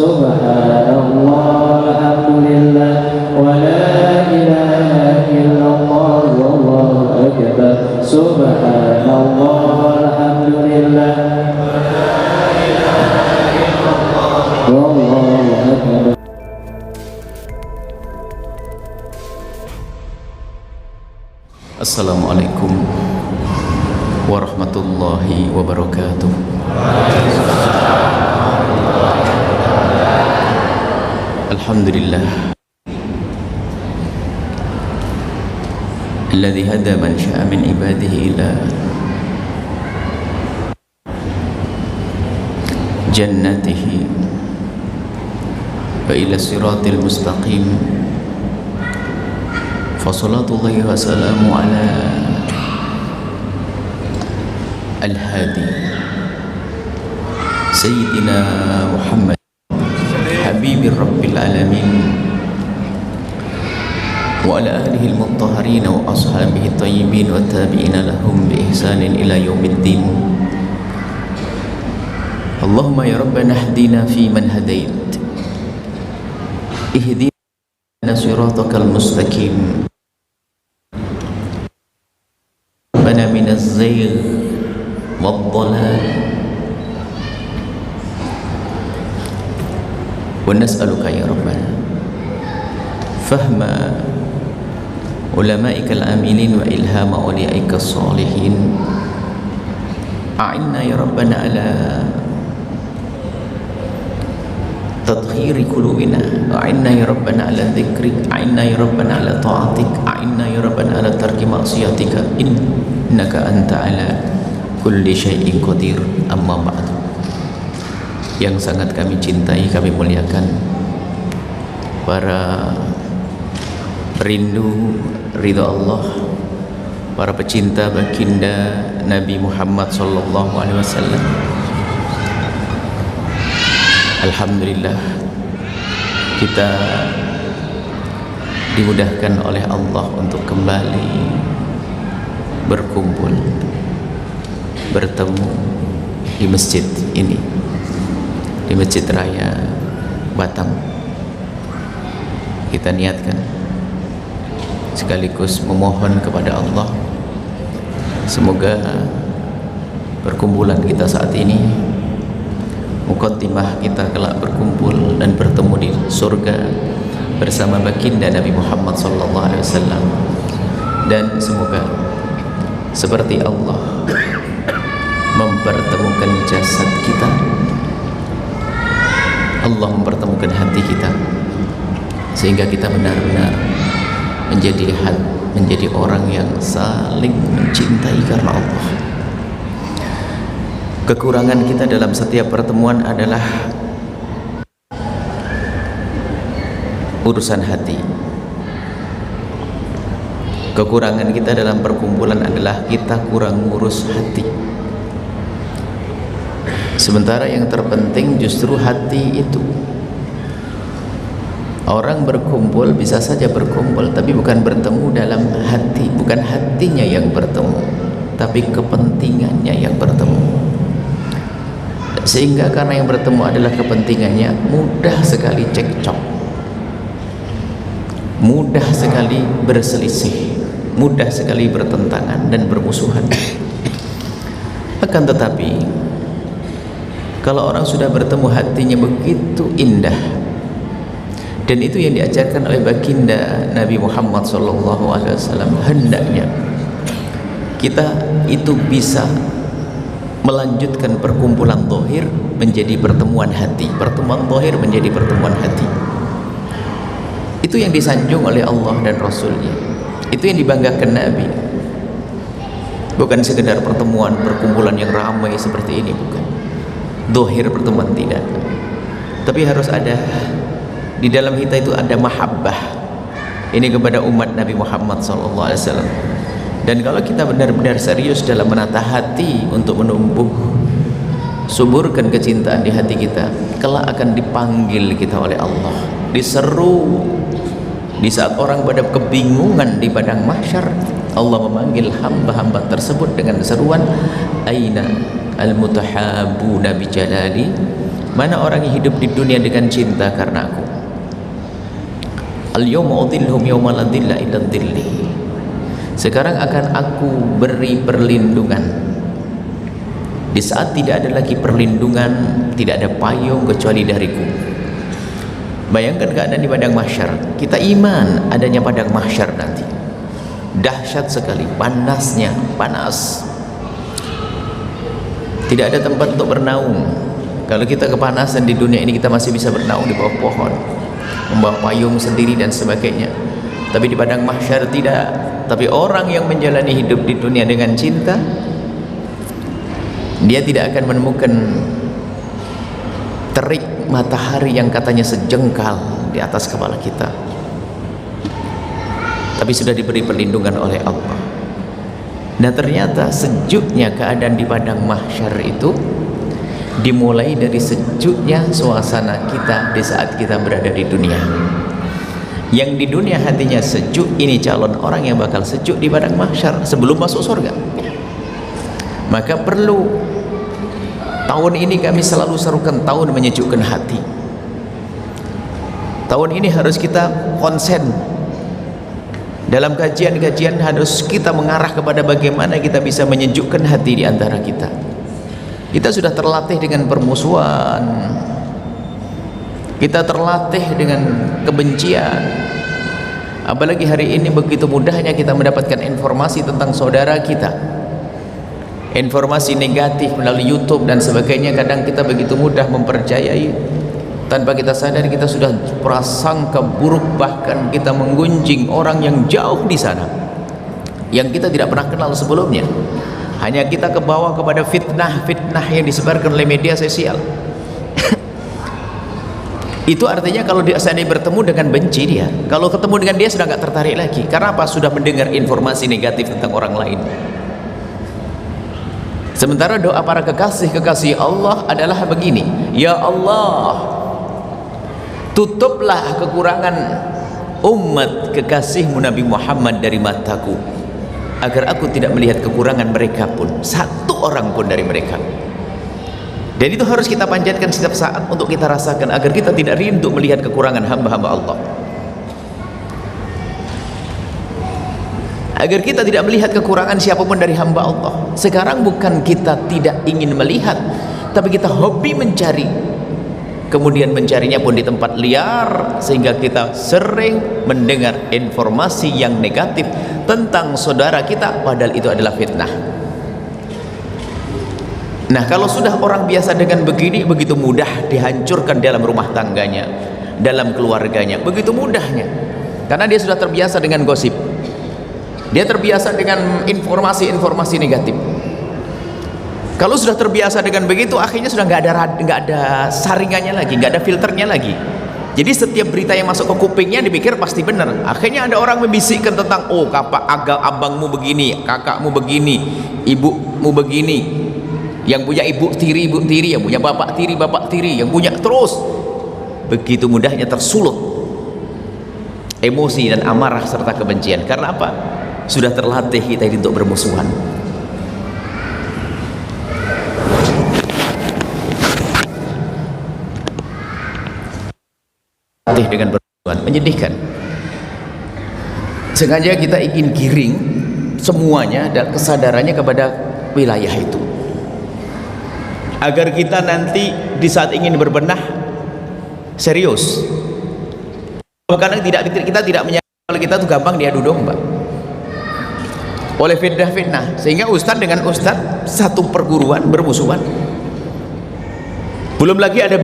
subhanallah alhamdulillah wa la ilaha illallah wallahu akbar subhanallah alhamdulillah wallahu akbar. Assalamualaikum warahmatullahi wabarakatuh. Alhamdulillah alladzi hada man syaa min ibadihi ila jannatihi wa ila siratil mustaqim. Fassalatullahi wa salamu ala al-hadi Sayyidina Muhammad Habibir Rabbil Alamin wa ala alihi al-mutahharin wa ashabihi at-tayyibin wa tabi'ina lahum bi ihsanin ila yaumiddin. Allahumma ya Rabbana hdina fi man hadait, ihdina siratakal mustaqim, rabbana minaz zayg wad dhalal, wa nas'aluka ya Rabbana fahma ulama'ikal amilin wa ilhama awliya'ikas salihin. A'inna ya Rabbana ala tadkhiri qulubina, a'inna ya Rabbana ala dzikrik, a'inna ya Rabbana ala ta'atik, a'inna ya Rabbana ala tarki ma'siyatika, innaka anta ala kulli syai'in qadir. Amma ba'du. Yang sangat kami cintai, kami muliakan para perindu ridha Allah, para pecinta baginda Nabi Muhammad sallallahu alaihi wasallam. Alhamdulillah kita dimudahkan oleh Allah untuk kembali berkumpul, bertemu di masjid ini, di Masjid Raya Batam. Kita niatkan sekaligus memohon kepada Allah semoga perkumpulan kita saat ini, muqaddimah kita kelak berkumpul dan bertemu di surga bersama baginda Nabi Muhammad sallallahu alaihi wasallam, dan semoga seperti Allah mempertemukan jasad kita, Allah mempertemukan hati kita, sehingga kita benar-benar menjadi orang yang saling mencintai karena Allah. Kekurangan kita dalam setiap pertemuan adalah urusan hati. Kekurangan kita dalam perkumpulan adalah kita kurang ngurus hati. Sementara yang terpenting justru hati itu. Orang berkumpul bisa saja berkumpul, tapi bukan bertemu dalam hati, bukan hatinya yang bertemu, tapi kepentingannya yang bertemu. Sehingga karena yang bertemu adalah kepentingannya, mudah sekali cekcok, mudah sekali berselisih, mudah sekali bertentangan dan bermusuhan. Akan tetapi kalau orang sudah bertemu, hatinya begitu indah, dan itu yang diajarkan oleh baginda Nabi Muhammad SAW. Hendaknya kita itu bisa melanjutkan perkumpulan zahir menjadi pertemuan hati, pertemuan zahir menjadi pertemuan hati. Itu yang disanjung oleh Allah dan Rasulnya, itu yang dibanggakan Nabi. Bukan sekedar pertemuan perkumpulan yang ramai seperti ini, bukan. Zahir pertemuan tidak, tapi harus ada di dalam kita itu ada mahabbah ini kepada umat Nabi Muhammad SAW. Dan kalau kita benar-benar serius dalam menata hati untuk menumbuh, suburkan kecintaan di hati kita, kelak akan dipanggil kita oleh Allah, diseru. Di saat orang pada kebingungan di padang mahsyar, Allah memanggil hamba-hamba tersebut dengan seruan, aina al-mutahabuna bi jalali, Mana orang yang hidup di dunia dengan cinta karena aku? Al-yawma udhilhum yawma la dhilla illa dhilli. Sekarang akan aku beri perlindungan di saat tidak ada lagi perlindungan, tidak ada payung kecuali dariku. Bayangkan keadaan di padang mahsyar. Kita iman adanya padang mahsyar nanti. Dahsyat sekali, panasnya, panas. Tidak ada tempat untuk bernaung. Kalau kita kepanasan di dunia ini, kita masih bisa bernaung di bawah pohon, membawa payung sendiri dan sebagainya. Tapi di padang mahsyar tidak. Tapi orang yang menjalani hidup di dunia dengan cinta, dia tidak akan menemukan terik matahari yang katanya sejengkal di atas kepala kita, tapi sudah diberi perlindungan oleh Allah. Nah, ternyata sejuknya keadaan di padang mahsyar itu dimulai dari sejuknya suasana kita di saat kita berada di dunia. Yang di dunia hatinya sejuk, ini calon orang yang bakal sejuk di padang mahsyar sebelum masuk surga. Maka perlu, tahun ini kami selalu serukan tahun menyejukkan hati. Tahun ini harus kita konsen dalam kajian-kajian, harus kita mengarah kepada bagaimana kita bisa menyejukkan hati di antara kita. Kita sudah terlatih dengan permusuhan, kita terlatih dengan kebencian. Apalagi hari ini begitu mudahnya kita mendapatkan informasi tentang saudara kita, informasi negatif melalui YouTube dan sebagainya. Kadang kita begitu mudah mempercayai, tanpa kita sadar kita sudah prasangka buruk, bahkan kita menggunjing orang yang jauh di sana yang kita tidak pernah kenal sebelumnya. Hanya kita kebawa kepada fitnah-fitnah yang disebarkan oleh media sosial. Itu artinya kalau dia seandainya bertemu dengan benci, dia kalau ketemu dengan dia sudah nggak tertarik lagi. Karena apa? Sudah mendengar informasi negatif tentang orang lain. Sementara doa para kekasih-kekasih Allah adalah begini: ya Allah, tutuplah kekurangan umat kekasihmu Nabi Muhammad dari mataku, agar aku tidak melihat kekurangan mereka pun, satu orang pun dari mereka. Dan itu harus kita panjatkan setiap saat untuk kita rasakan, agar kita tidak rindu melihat kekurangan hamba-hamba Allah, agar kita tidak melihat kekurangan siapapun dari hamba Allah. Sekarang bukan kita tidak ingin melihat, tapi kita hobi mencari, kemudian mencarinya pun di tempat liar, sehingga kita sering mendengar informasi yang negatif tentang saudara kita, padahal itu adalah fitnah. Nah, kalau sudah orang biasa dengan begini, begitu mudah dihancurkan dalam rumah tangganya, dalam keluarganya, begitu mudahnya, karena dia sudah terbiasa dengan gosip, dia terbiasa dengan informasi-informasi negatif. Kalau sudah terbiasa dengan begitu, akhirnya sudah nggak ada saringannya lagi, nggak ada filternya lagi. Jadi setiap berita yang masuk ke kupingnya dipikir pasti benar. Akhirnya ada orang membisikkan tentang, oh abangmu begini, kakakmu begini, ibumu begini, yang punya ibu tiri, yang punya bapak tiri, yang punya, terus begitu mudahnya tersulut emosi dan amarah serta kebencian. Karena apa? Sudah terlatih kita ini untuk bermusuhan. Dengan bermusuhan, menyedihkan. Sengaja kita ingin giring semuanya dan kesadarannya kepada wilayah itu, agar kita nanti di saat ingin berbenah serius. Karena kita tidak menyangka kalau kita tuh gampang diadu domba oleh fitnah-fitnah, sehingga ustadz dengan ustadz satu perguruan bermusuhan. Belum lagi ada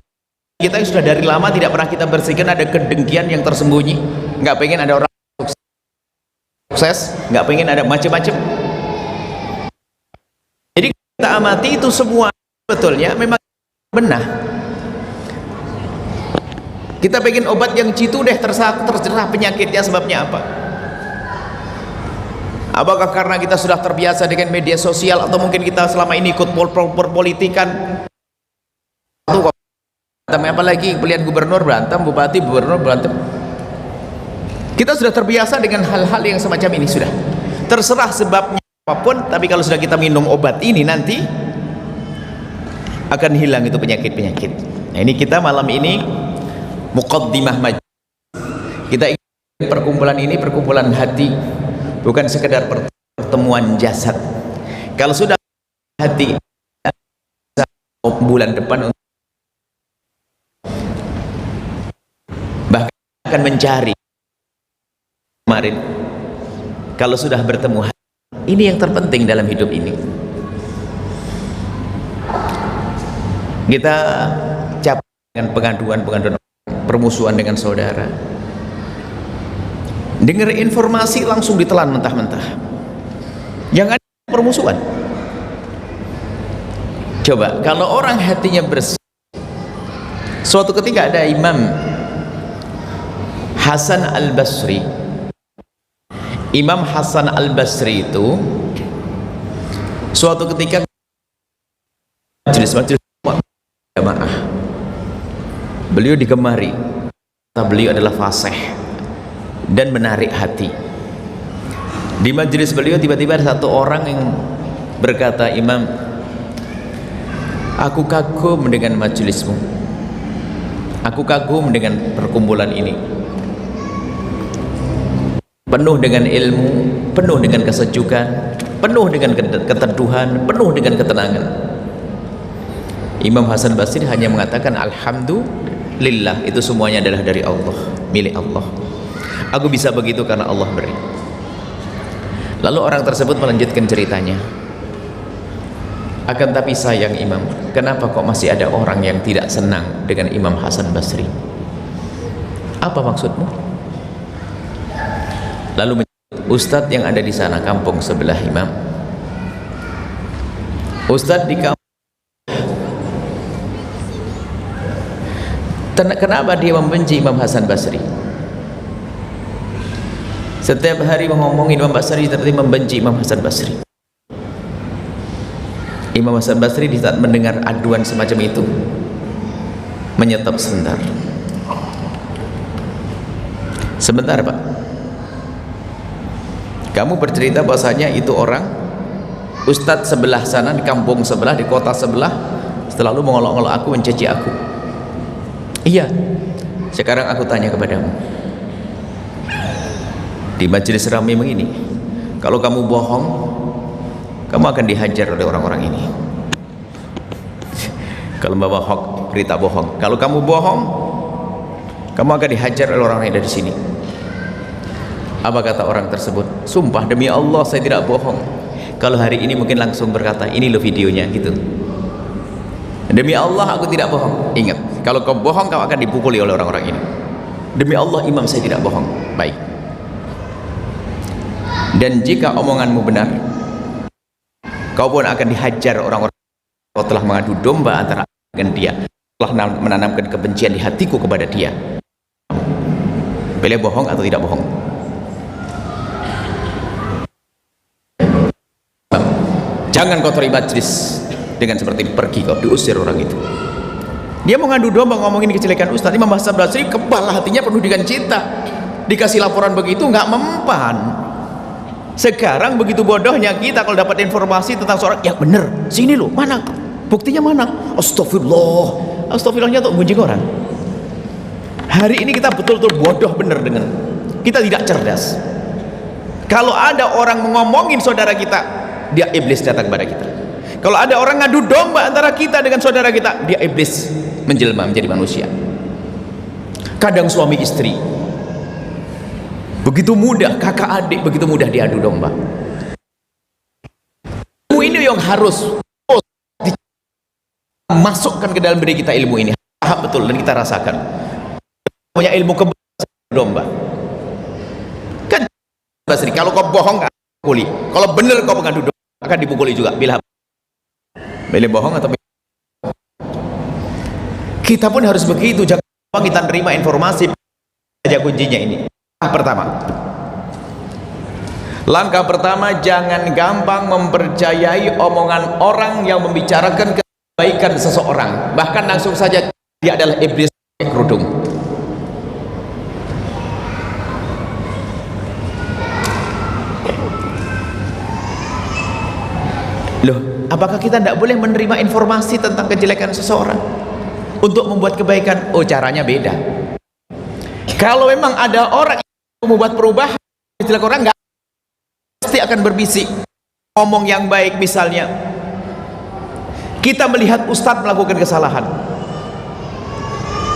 kita yang sudah dari lama tidak pernah kita bersihkan, ada kedengkian yang tersembunyi, nggak pengen ada orang sukses, nggak pengen ada macam-macam. Jadi kita amati itu semua betulnya memang benah. Kita pengen obat yang jitu deh, terserah penyakitnya, sebabnya apa? Apakah karena kita sudah terbiasa dengan media sosial, atau mungkin kita selama ini ikut perpolitikan? Apalagi pilihan gubernur berantem, bupati gubernur berantem. Kita sudah terbiasa dengan hal-hal yang semacam ini, sudah terserah sebabnya apapun. Tapi kalau sudah kita minum obat ini, nanti akan hilang itu penyakit-penyakit. Nah, ini kita malam ini muqaddimah majlis. Kita ingin perkumpulan ini perkumpulan hati, bukan sekedar pertemuan jasad. Kalau sudah hati, bulan depan bahkan akan mencari kemarin. Kalau sudah bertemu hati, ini yang terpenting dalam hidup ini. Kita capek dengan pengaduan permusuhan dengan saudara, dengar informasi langsung ditelan mentah-mentah, jangan permusuhan. Coba kalau orang hatinya bersih. Suatu ketika ada Imam Hasan Al-Basri. Imam Hasan Al-Basri itu suatu ketika majelis jamaah, beliau digemari, beliau adalah fasih dan menarik hati. Di majelis beliau tiba-tiba ada satu orang yang berkata, "Imam, aku kagum dengan majelismu, aku kagum dengan perkumpulan ini, penuh dengan ilmu, penuh dengan kesejukan, penuh dengan keteduhan, penuh dengan ketenangan." Imam Hasan Basri hanya mengatakan, "Alhamdulillah, itu semuanya adalah dari Allah, milik Allah. Aku bisa begitu karena Allah beri." Lalu orang tersebut melanjutkan ceritanya, "Akan tapi sayang Imam, kenapa kok masih ada orang yang tidak senang dengan Imam Hasan Basri? Apa maksudmu?" Lalu Ustadz yang ada di sana, kampung sebelah Imam, Ustadz di kampung, kenapa dia membenci Imam Hasan Basri? Setiap hari ngomongin Imam Basri, tapi membenci Imam Hasan Basri. Imam Hasan Basri di saat mendengar aduan semacam itu menyetop sebentar. "Sebentar Pak, kamu bercerita bahwasanya itu orang Ustadz sebelah sana, di kampung sebelah, di kota sebelah, selalu mengolok-olok aku, mencaci aku." "Iya, sekarang aku tanya kepadamu, di majelis ramai begini, kalau kamu bohong, kamu akan dihajar oleh orang-orang ini. Kalau membawa hoax, berita bohong, kalau kamu bohong, kamu akan dihajar oleh orang yang ada di sini." Apa kata orang tersebut? "Sumpah demi Allah saya tidak bohong." Kalau hari ini mungkin langsung berkata, "Ini loh videonya," gitu. "Demi Allah aku tidak bohong." Ingat, kalau kau bohong kau akan dipukuli oleh orang-orang ini. "Demi Allah Imam saya tidak bohong." Baik. Dan jika omonganmu benar, kau pun akan dihajar orang-orang. Kau telah mengadu domba antara dengan dia, telah menanamkan kebencian di hatiku kepada dia. Pilih bohong atau tidak bohong? Jangan kotori majlis dengan seperti pergi kau, diusir orang itu. Dia mau ngadu domba ngomongin kejelekan Ustaz. Imam Hasan Basri kepala hatinya penuh dengan cinta, dikasih laporan begitu nggak mempan. Sekarang begitu bodohnya kita kalau dapat informasi tentang seorang, "Ya bener, sini loh, mana buktinya, mana?" Astagfirullah, astagfirullahnya untuk gunjing orang. Hari ini kita betul-betul bodoh bener dengan kita, tidak cerdas. Kalau ada orang ngomongin saudara kita, dia iblis datang kepada kita. Kalau ada orang ngadu domba antara kita dengan saudara kita, dia iblis menjelma menjadi manusia. Kadang suami istri begitu mudah, kakak adik begitu mudah diadu domba. Ini yang harus masukkan ke dalam diri kita, ilmu ini paham betul dan kita rasakan. Punya ilmu domba. Kan Basri, kalau kau bohong akan dipukuli, kalau benar kau mengadu domba akan dipukuli juga. Bila bohong atau kita pun harus begitu. Jangan kita terima informasi saja kuncinya ini. Langkah pertama, jangan gampang mempercayai omongan orang yang membicarakan kebaikan seseorang, bahkan langsung saja dia adalah iblis kerudung. Loh, apakah kita tidak boleh menerima informasi tentang kejelekan seseorang? untuk membuat kebaikan. Oh, caranya beda. Kalau memang ada orang yang membuat perubahan, istilah orang nggak pasti akan berbisik ngomong yang baik. Misalnya kita melihat ustadz melakukan kesalahan,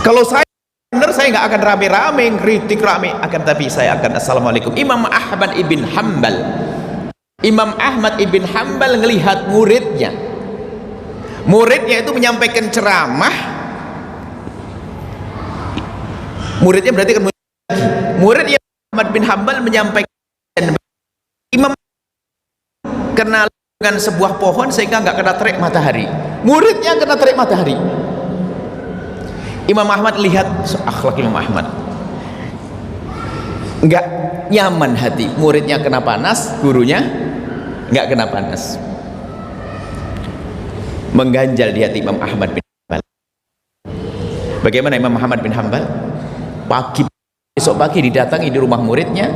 kalau saya benar, saya nggak akan rame-rame kritik rame, akan tapi saya akan assalamualaikum. Imam Ahmad ibn Hanbal ngelihat muridnya itu menyampaikan ceramah. Muridnya berarti kan murid yang Ahmad bin Hanbal menyampaikan, imam kenal dengan sebuah pohon sehingga nggak kena terik matahari, muridnya kena terik matahari. Imam Ahmad lihat akhlak Imam Ahmad, nggak nyaman hati, muridnya kena panas, gurunya nggak kena panas. Mengganjal di hati Imam Ahmad bin Hanbal. Bagaimana Imam Ahmad bin Hanbal? Besok pagi didatangi di rumah muridnya.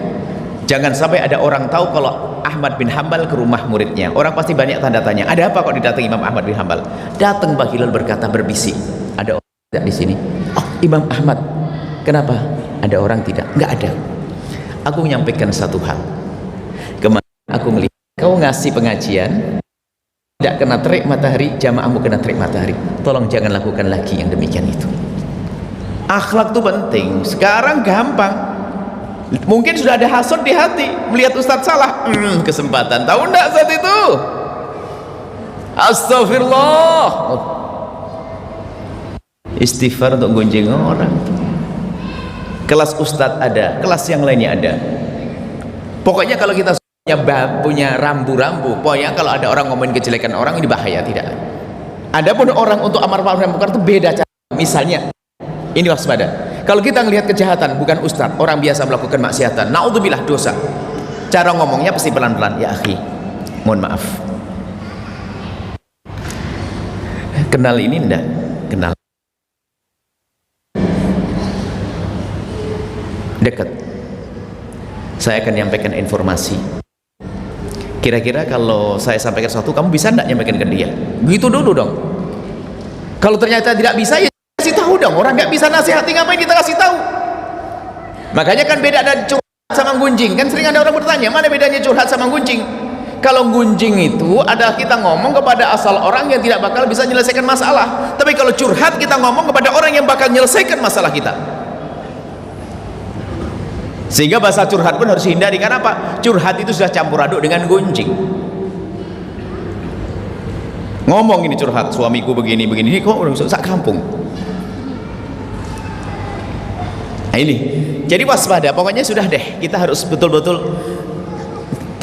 Jangan sampai ada orang tahu kalau Ahmad bin Hanbal ke rumah muridnya. Orang pasti banyak tanda tanya, ada apa kok didatangi Imam Ahmad bin Hanbal? Datang pagi lalu berkata, berbisik, ada orang tidak di sini? Oh, Imam Ahmad, kenapa? Ada orang tidak? Enggak ada. Aku menyampaikan satu hal. Kemarin aku melihat kau ngasih pengajian, tidak kena terik matahari, jamaahmu kena terik matahari. Tolong jangan lakukan lagi yang demikian itu. Akhlak itu penting. Sekarang gampang, mungkin sudah ada hasad di hati melihat ustadz salah. Kesempatan, tahu enggak saat itu? Astagfirullah, istighfar untuk gonjeng orang. Kelas ustadz ada, kelas yang lainnya ada. Pokoknya kalau kita punya rambu-rambu, pokoknya kalau ada orang ngomongin kejelekan orang, ini bahaya. Tidak. Adapun orang untuk amar ma'ruf nahi munkar itu beda cara. Misalnya ini waspada, kalau kita ngelihat kejahatan, bukan ustadz, orang biasa melakukan maksiatan, naudzubillah, dosa, cara ngomongnya pasti pelan-pelan. Ya akhi, mohon maaf, kenal ini enggak? Kenal dekat, saya akan nyampaikan informasi. Kira-kira kalau saya sampaikan sesuatu, kamu bisa enggak nyampaikan ke dia? Gitu dulu dong. Kalau ternyata tidak bisa, ya kasih tahu dong. Orang nggak bisa nasihati, ngapain kita kasih tahu? Makanya kan beda ada curhat sama gunjing. Kan sering ada orang bertanya, mana bedanya curhat sama gunjing? Kalau gunjing itu adalah kita ngomong kepada asal orang yang tidak bakal bisa menyelesaikan masalah. Tapi kalau curhat, kita ngomong kepada orang yang bakal menyelesaikan masalah kita. Sehingga bahasa curhat pun harus hindari. Karena apa? Curhat itu sudah campur aduk dengan gunjing. Ngomong ini curhat, suamiku begini begini, kok orang sak kampung. Nah ini, jadi waspada. Pokoknya sudah deh, kita harus betul-betul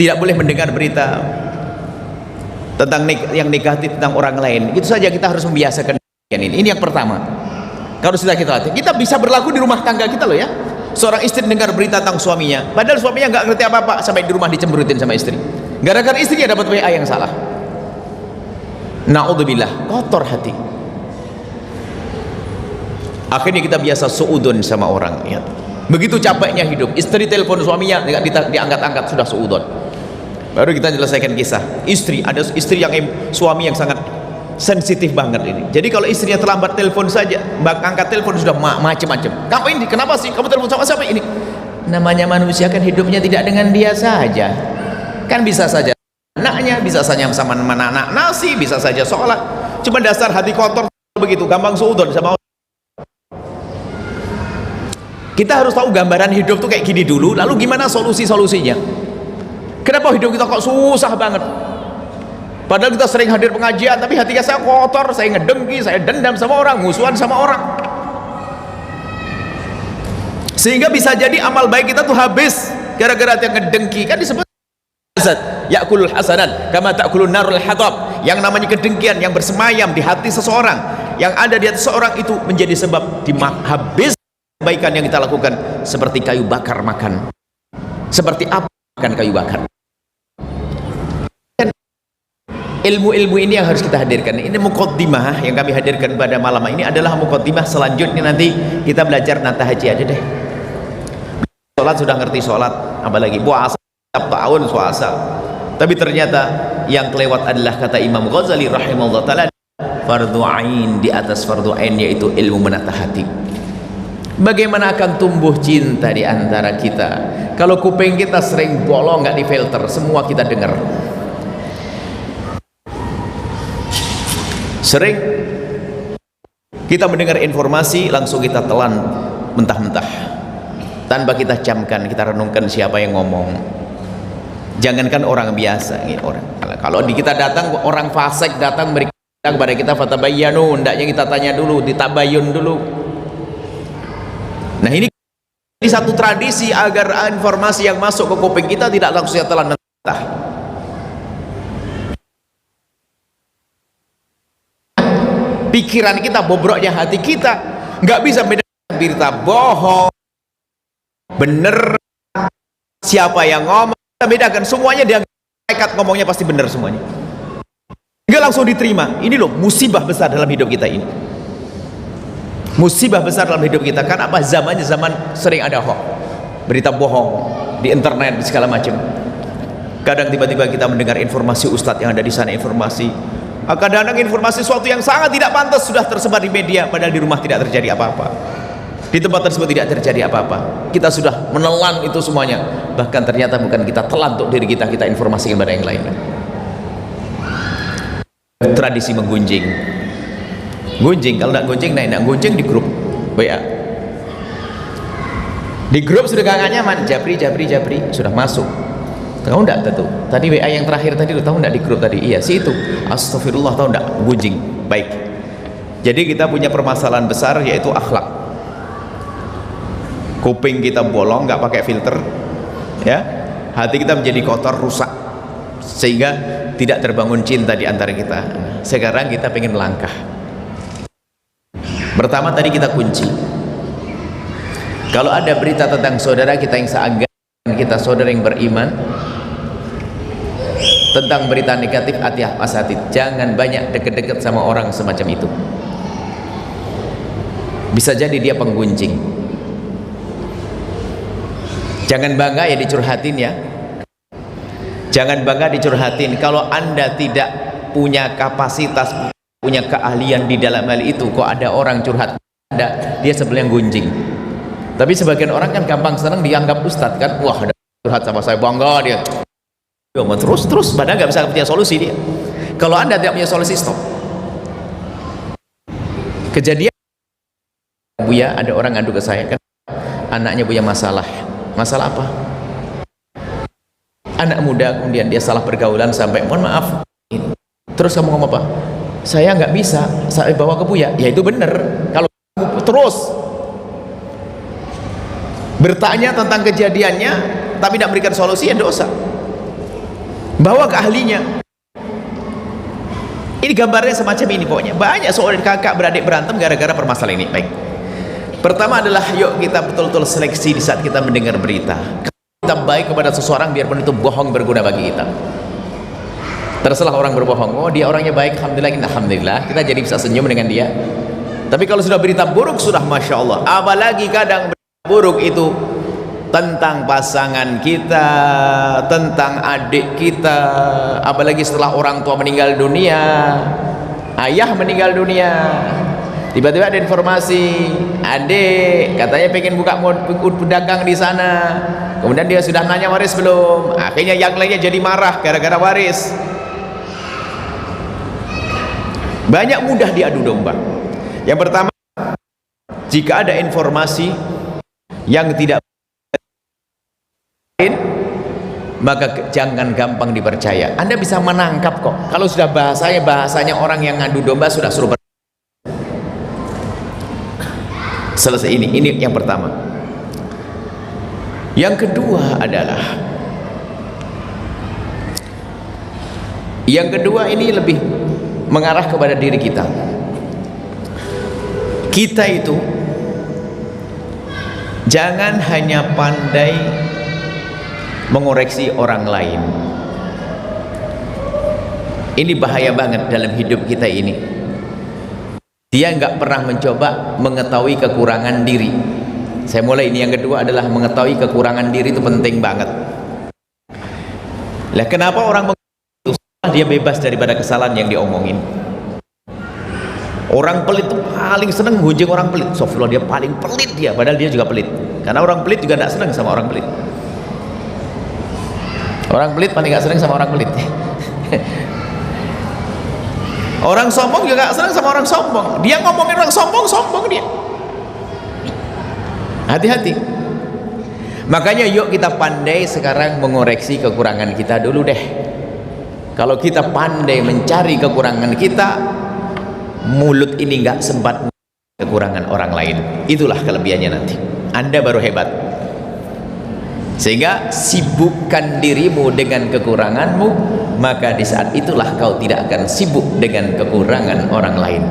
tidak boleh mendengar berita tentang yang negatif tentang orang lain. Itu saja, kita harus membiasakan ini. Ini yang pertama. Kalau sudah kita latih, kita bisa berlaku di rumah tangga kita loh ya. Seorang istri dengar berita tentang suaminya, padahal suaminya nggak ngerti apa-apa, sampai di rumah dicemberutin sama istri. Gara-gara istrinya dapat WA yang salah. Naudzubillah, kotor hati. Akhirnya kita biasa suudon sama orang ya. Begitu capeknya hidup, istri telepon suaminya nggak diangkat-angkat, sudah suudon. Baru kita selesaikan kisah. Istri, ada istri yang suami yang sangat sensitif banget ini. Jadi kalau istrinya terlambat telepon saja, angkat telepon sudah macam-macam. Kamu ini kenapa sih kamu telepon sama siapa ini? Namanya manusia kan hidupnya tidak dengan dia saja. Kan bisa saja anaknya, bisa saja sama anak nasi, bisa saja sholat. Cuma dasar hati kotor begitu, gampang suudon sama orang. Kita harus tahu gambaran hidup tuh kayak gini dulu, lalu gimana solusinya. Kenapa hidup kita kok susah banget? Padahal kita sering hadir pengajian, tapi hati saya kotor, saya ngedengki, saya dendam sama orang, musuhan sama orang. Sehingga bisa jadi amal baik kita tuh habis gara-gara yang ngedengki. Kan disebut ya'kulul hasanat kama ta'kulun narul hatab. Yang namanya kedengkian yang bersemayam di hati seseorang, yang ada di hati seseorang itu menjadi sebab habis kebaikan yang kita lakukan, seperti kayu bakar makan. Seperti apa makan kayu bakar? Ilmu-ilmu ini yang harus kita hadirkan. Ini muqaddimah yang kami hadirkan pada malam ini adalah muqaddimah. Selanjutnya nanti kita belajar nata haji aja deh. Sholat sudah ngerti sholat, apalagi puasa setiap tahun puasa. Tapi ternyata yang kelewat adalah kata Imam Ghazali rahimahullah ta'ala, fardu ain di atas fardu ain, yaitu ilmu menata hati. Bagaimana akan tumbuh cinta di antara kita kalau kuping kita sering bolong, nggak difilter, semua kita dengar. Sering kita mendengar informasi langsung kita telan mentah-mentah tanpa kita camkan, kita renungkan siapa yang ngomong. Jangankan orang biasa, kalau di kita datang orang fasik datang berikan kepada kita, fatabayyanu, hendaknya kita tanya dulu, ditabayun dulu. Nah, ini satu tradisi agar informasi yang masuk ke kuping kita tidak langsung telan mentah. Pikiran kita, bobroknya hati kita nggak bisa bedakan berita bohong, bener, siapa yang ngomong, kita bedakan. Semuanya dia malaikat ngomongnya pasti bener semuanya, nggak langsung diterima. Ini loh musibah besar dalam hidup kita ini, musibah besar dalam hidup kita. Karena apa? Zamannya zaman sering ada hoax, berita bohong di internet, di segala macam. Kadang tiba-tiba kita mendengar informasi ustadz yang ada di sana, informasi kadang-kadang informasi sesuatu yang sangat tidak pantas sudah tersebar di media, padahal di rumah tidak terjadi apa-apa, di tempat tersebut tidak terjadi apa-apa. Kita sudah menelan itu semuanya, bahkan ternyata bukan kita telan untuk diri kita, kita informasikan pada yang lain. Tradisi menggunjing, gunjing, kalau tidak gunjing, nah gunjing di grup WA, di grup sudah gak nyaman, japri sudah masuk. Tahu enggak tentu? Tadi WA yang terakhir tadi lu tahu enggak di grup tadi? Iya, si itu. Astagfirullah, tahu enggak? Gunjing. Baik. Jadi kita punya permasalahan besar yaitu akhlak. Kuping kita bolong, enggak pakai filter. Ya. Hati kita menjadi kotor, rusak. Sehingga tidak terbangun cinta di antara kita. Sekarang kita pengen melangkah. Pertama tadi kita kunci. Kalau ada berita tentang saudara kita yang seagama, kita saudara yang beriman, tentang berita negatif, hati-hati, jangan banyak deket-deket sama orang semacam itu. Bisa jadi dia penggunjing. Jangan bangga ya dicurhatin ya, jangan bangga dicurhatin. Kalau anda tidak punya kapasitas, punya keahlian di dalam hal itu, kok ada orang curhat anda, dia sebenarnya gunjing. Tapi sebagian orang kan gampang senang dianggap ustadz kan, wah ada curhat sama saya, bangga dia. Terus padahal nggak bisa punya solusi dia. Kalau anda tidak punya solusi, stop. Kejadian Buya, ada orang ngadu ke saya kan, anaknya punya masalah apa? Anak muda, kemudian dia salah pergaulan sampai mohon maaf. Terus kamu ngomong apa? Saya nggak bisa, saya bawa ke Buya. Ya itu bener. Kalau terus bertanya tentang kejadiannya tapi tidak memberikan solusi, ya dosa. Bawa ke ahlinya. Ini gambarnya semacam ini pokoknya. Banyak seorang kakak beradik berantem gara-gara permasalahan ini. Baik. Pertama adalah yuk kita betul-betul seleksi di saat kita mendengar berita. Kita baik kepada seseorang biarpun itu bohong berguna bagi kita. Terserah orang berbohong. Oh dia orangnya baik, alhamdulillah. Kita jadi bisa senyum dengan dia. Tapi kalau sudah berita buruk sudah masya Allah. Apalagi kadang berita buruk itu tentang pasangan kita, tentang adik kita, apalagi setelah orang tua meninggal dunia, ayah meninggal dunia, tiba-tiba ada informasi adik katanya pengen buka pedagang di sana, kemudian dia sudah nanya waris belum, akhirnya yang lainnya jadi marah gara-gara waris. Banyak mudah diadu domba. Yang pertama, jika ada informasi yang tidak, maka jangan gampang dipercaya. Anda bisa menangkap kok. Kalau sudah bahasanya orang yang ngadu domba, sudah suruh selesai. Ini yang pertama. Yang kedua adalah, ini lebih mengarah kepada diri kita. Kita itu jangan hanya pandai mengoreksi orang lain. Ini bahaya banget dalam hidup kita ini. Dia nggak pernah mencoba mengetahui kekurangan diri. Saya mulai ini. Yang kedua adalah mengetahui kekurangan diri itu penting banget. Lah kenapa orang itu dia bebas daripada kesalahan yang diomongin? Orang pelit itu paling seneng gunjing orang pelit. Astagfirullah, dia paling pelit dia, padahal dia juga pelit. Karena orang pelit juga tidak seneng sama orang pelit. Orang pelit paling gak seneng sama orang pelit. Orang sombong juga gak seneng sama orang sombong. Dia ngomongin orang sombong, sombong dia. Hati-hati. Makanya yuk kita pandai sekarang mengoreksi kekurangan kita dulu deh. Kalau kita pandai mencari kekurangan kita, mulut ini nggak sempat kekurangan orang lain. Itulah kelebihannya nanti. Anda baru hebat. Sehingga sibukkan dirimu dengan kekuranganmu, maka di saat itulah kau tidak akan sibuk dengan kekurangan orang lain.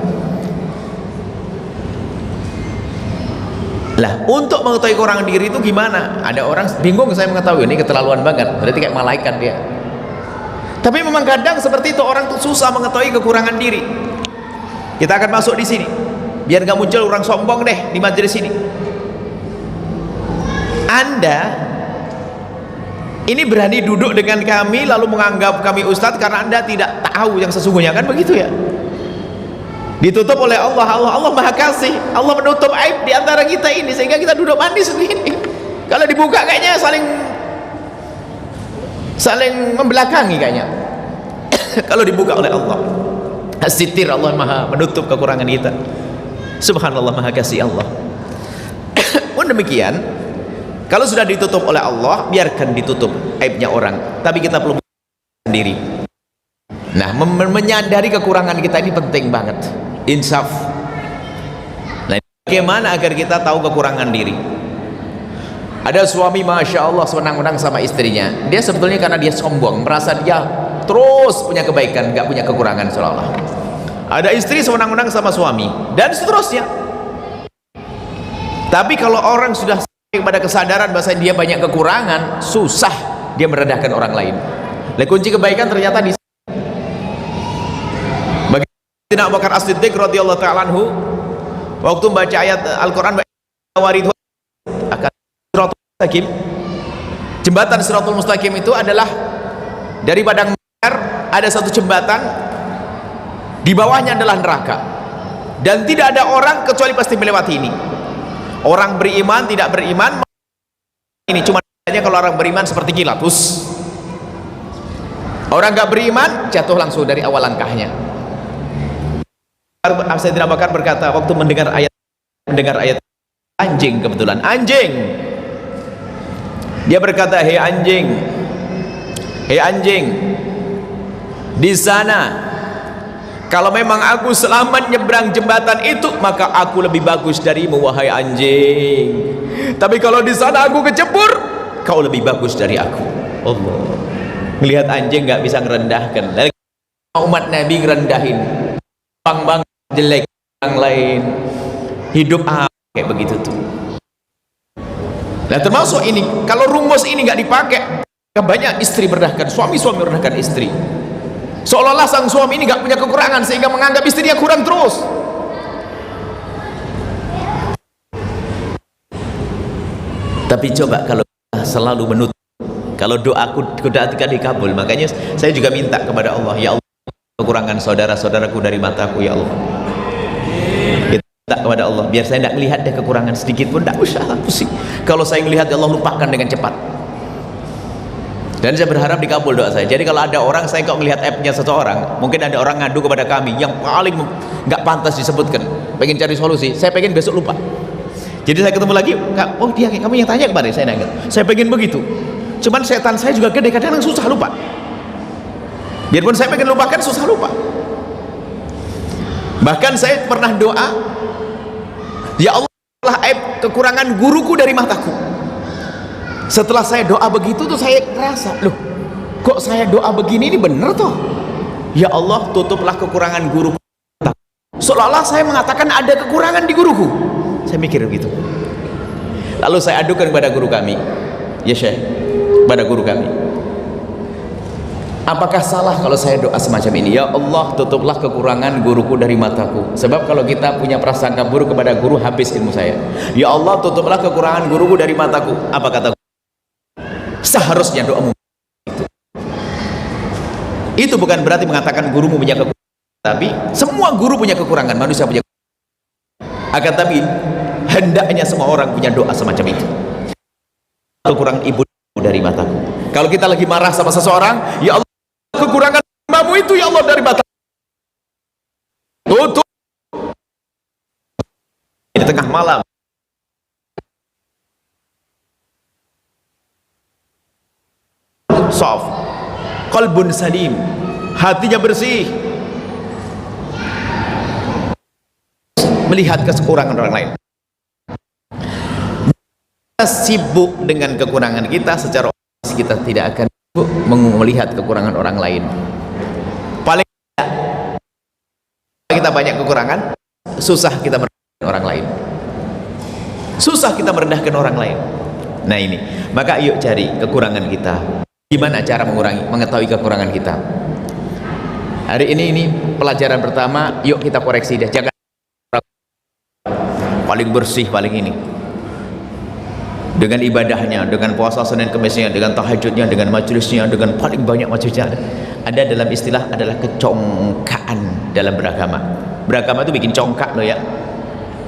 Lah, untuk mengetahui kekurangan diri itu gimana? Ada orang bingung, saya mengetahui ini keterlaluan banget, berarti kayak malaikat dia. Tapi memang kadang seperti itu, orang tuh susah mengetahui kekurangan diri. Kita akan masuk di sini, biar gak muncul orang sombong deh di majelis ini. Anda ini berani duduk dengan kami lalu menganggap kami ustadz karena Anda tidak tahu yang sesungguhnya, kan begitu ya? Ditutup oleh Allah. Allah Maha Kasih. Allah menutup aib di antara kita ini sehingga kita duduk manis begini. Kalau dibuka kayaknya saling membelakangi kayaknya. Kalau dibuka oleh Allah, As-Sittir, Allah Maha menutup kekurangan kita. Subhanallah, Maha Kasih Allah. Pun demikian, kalau sudah ditutup oleh Allah, biarkan ditutup aibnya orang, tapi kita perlu sendiri. Nah, menyadari kekurangan kita ini penting banget. Insaf. Nah, bagaimana agar kita tahu kekurangan diri? Ada suami, masya Allah, senang-senang sama istrinya. Dia sebetulnya karena dia sombong, merasa dia terus punya kebaikan, nggak punya kekurangan seolah-olah. Ada istri senang-senang sama suami, dan seterusnya. Tapi kalau orang sudah sampai pada kesadaran bahwa dia banyak kekurangan, susah dia merendahkan orang lain. Nah, kunci kebaikan ternyata di Sayyidina Abu Bakar As-Siddiq radhiyallahu ta'ala anhu waktu membaca ayat Al-Quran akan Shiratul Mustaqim. Jembatan Shiratul Mustaqim itu adalah dari padang mahsyar ada satu jembatan, di bawahnya adalah neraka, dan tidak ada orang kecuali pasti melewati ini. Orang beriman, tidak beriman, ini cuma hanya kalau orang beriman seperti kilat, orang gak beriman jatuh langsung dari awal langkahnya. Sayyidina Abu Bakar berkata waktu mendengar ayat anjing, kebetulan anjing, dia berkata, hei anjing, di sana kalau memang aku selamat nyebrang jembatan itu, maka aku lebih bagus darimu, wahai anjing. Tapi kalau di sana aku kecebur, kau lebih bagus dari aku. Allah, melihat anjing nggak bisa ngerendahkan. Lalu umat Nabi ngerendahin, bang jelek orang lain, hidup kayak begitu tuh. Nah, termasuk ini, kalau rumus ini nggak dipakai, banyak istri merendahkan suami, suami merendahkan istri, seolah-olah sang suami ini nggak punya kekurangan sehingga menganggap istrinya kurang terus. Tapi coba kalau selalu menutup, kalau doaku ketika dikabul, makanya saya juga minta kepada Allah, ya Allah, kekurangan saudara-saudaraku dari mataku, ya Allah. Kita minta kepada Allah, biar saya tidak melihat deh kekurangan sedikit pun, tidak usah pusing. Kalau saya melihat, ya Allah, lupakan dengan cepat. Dan saya berharap dikabul doa saya. Jadi kalau ada orang, saya kok melihat aibnya seseorang, mungkin ada orang ngadu kepada kami yang paling nggak pantas disebutkan, pengen cari solusi, saya pengen besok lupa. Jadi saya ketemu lagi, oh dia, kamu yang tanya kemarin, saya nanya, saya pengen begitu. Cuman setan saya juga gede, kadang susah lupa. Biarpun saya pengen lupakan, susah lupa. Bahkan saya pernah doa, ya Allah, aib kekurangan guruku dari mataku. Setelah saya doa begitu tuh saya merasa, loh, kok saya doa begini ini bener toh? Ya Allah, tutuplah kekurangan guruku. Seolah-olah saya mengatakan ada kekurangan di guruku. Saya mikir begitu. Lalu saya adukan kepada guru kami, ya Syekh, pada guru kami, apakah salah kalau saya doa semacam ini? Ya Allah, tutuplah kekurangan guruku dari mataku. Sebab kalau kita punya prasangka buruk kepada guru, habis ilmu saya. Ya Allah, tutuplah kekurangan guruku dari mataku. Apa kata guru? Seharusnya doamu itu bukan berarti mengatakan gurumu punya kekurangan. Tapi semua guru punya kekurangan, manusia punya kekurangan. Akan tapi hendaknya semua orang punya doa semacam itu. Kekurangan ibu dari mataku. Kalau kita lagi marah sama seseorang, ya Allah, kekurangan hambamu itu ya Allah dari mataku. Tutup di tengah malam. Sof, qalbun salim, hatinya bersih, melihat kekurangan orang lain. Kita sibuk dengan kekurangan kita, secara otomatis kita tidak akan sibuk melihat kekurangan orang lain. Paling tidak, kita banyak kekurangan, susah kita merendahkan orang lain. Susah kita merendahkan orang lain. Nah ini, maka yuk cari kekurangan kita. Gimana cara mengetahui kekurangan kita? Hari ini pelajaran pertama, yuk kita koreksi deh. Jangan paling bersih, paling ini. Dengan ibadahnya, dengan puasa Senin Kemisnya, dengan tahajudnya, dengan majelisnya, dengan paling banyak majelisnya. Ada dalam istilah adalah kecongkaan dalam beragama. Beragama itu bikin congkak loh ya.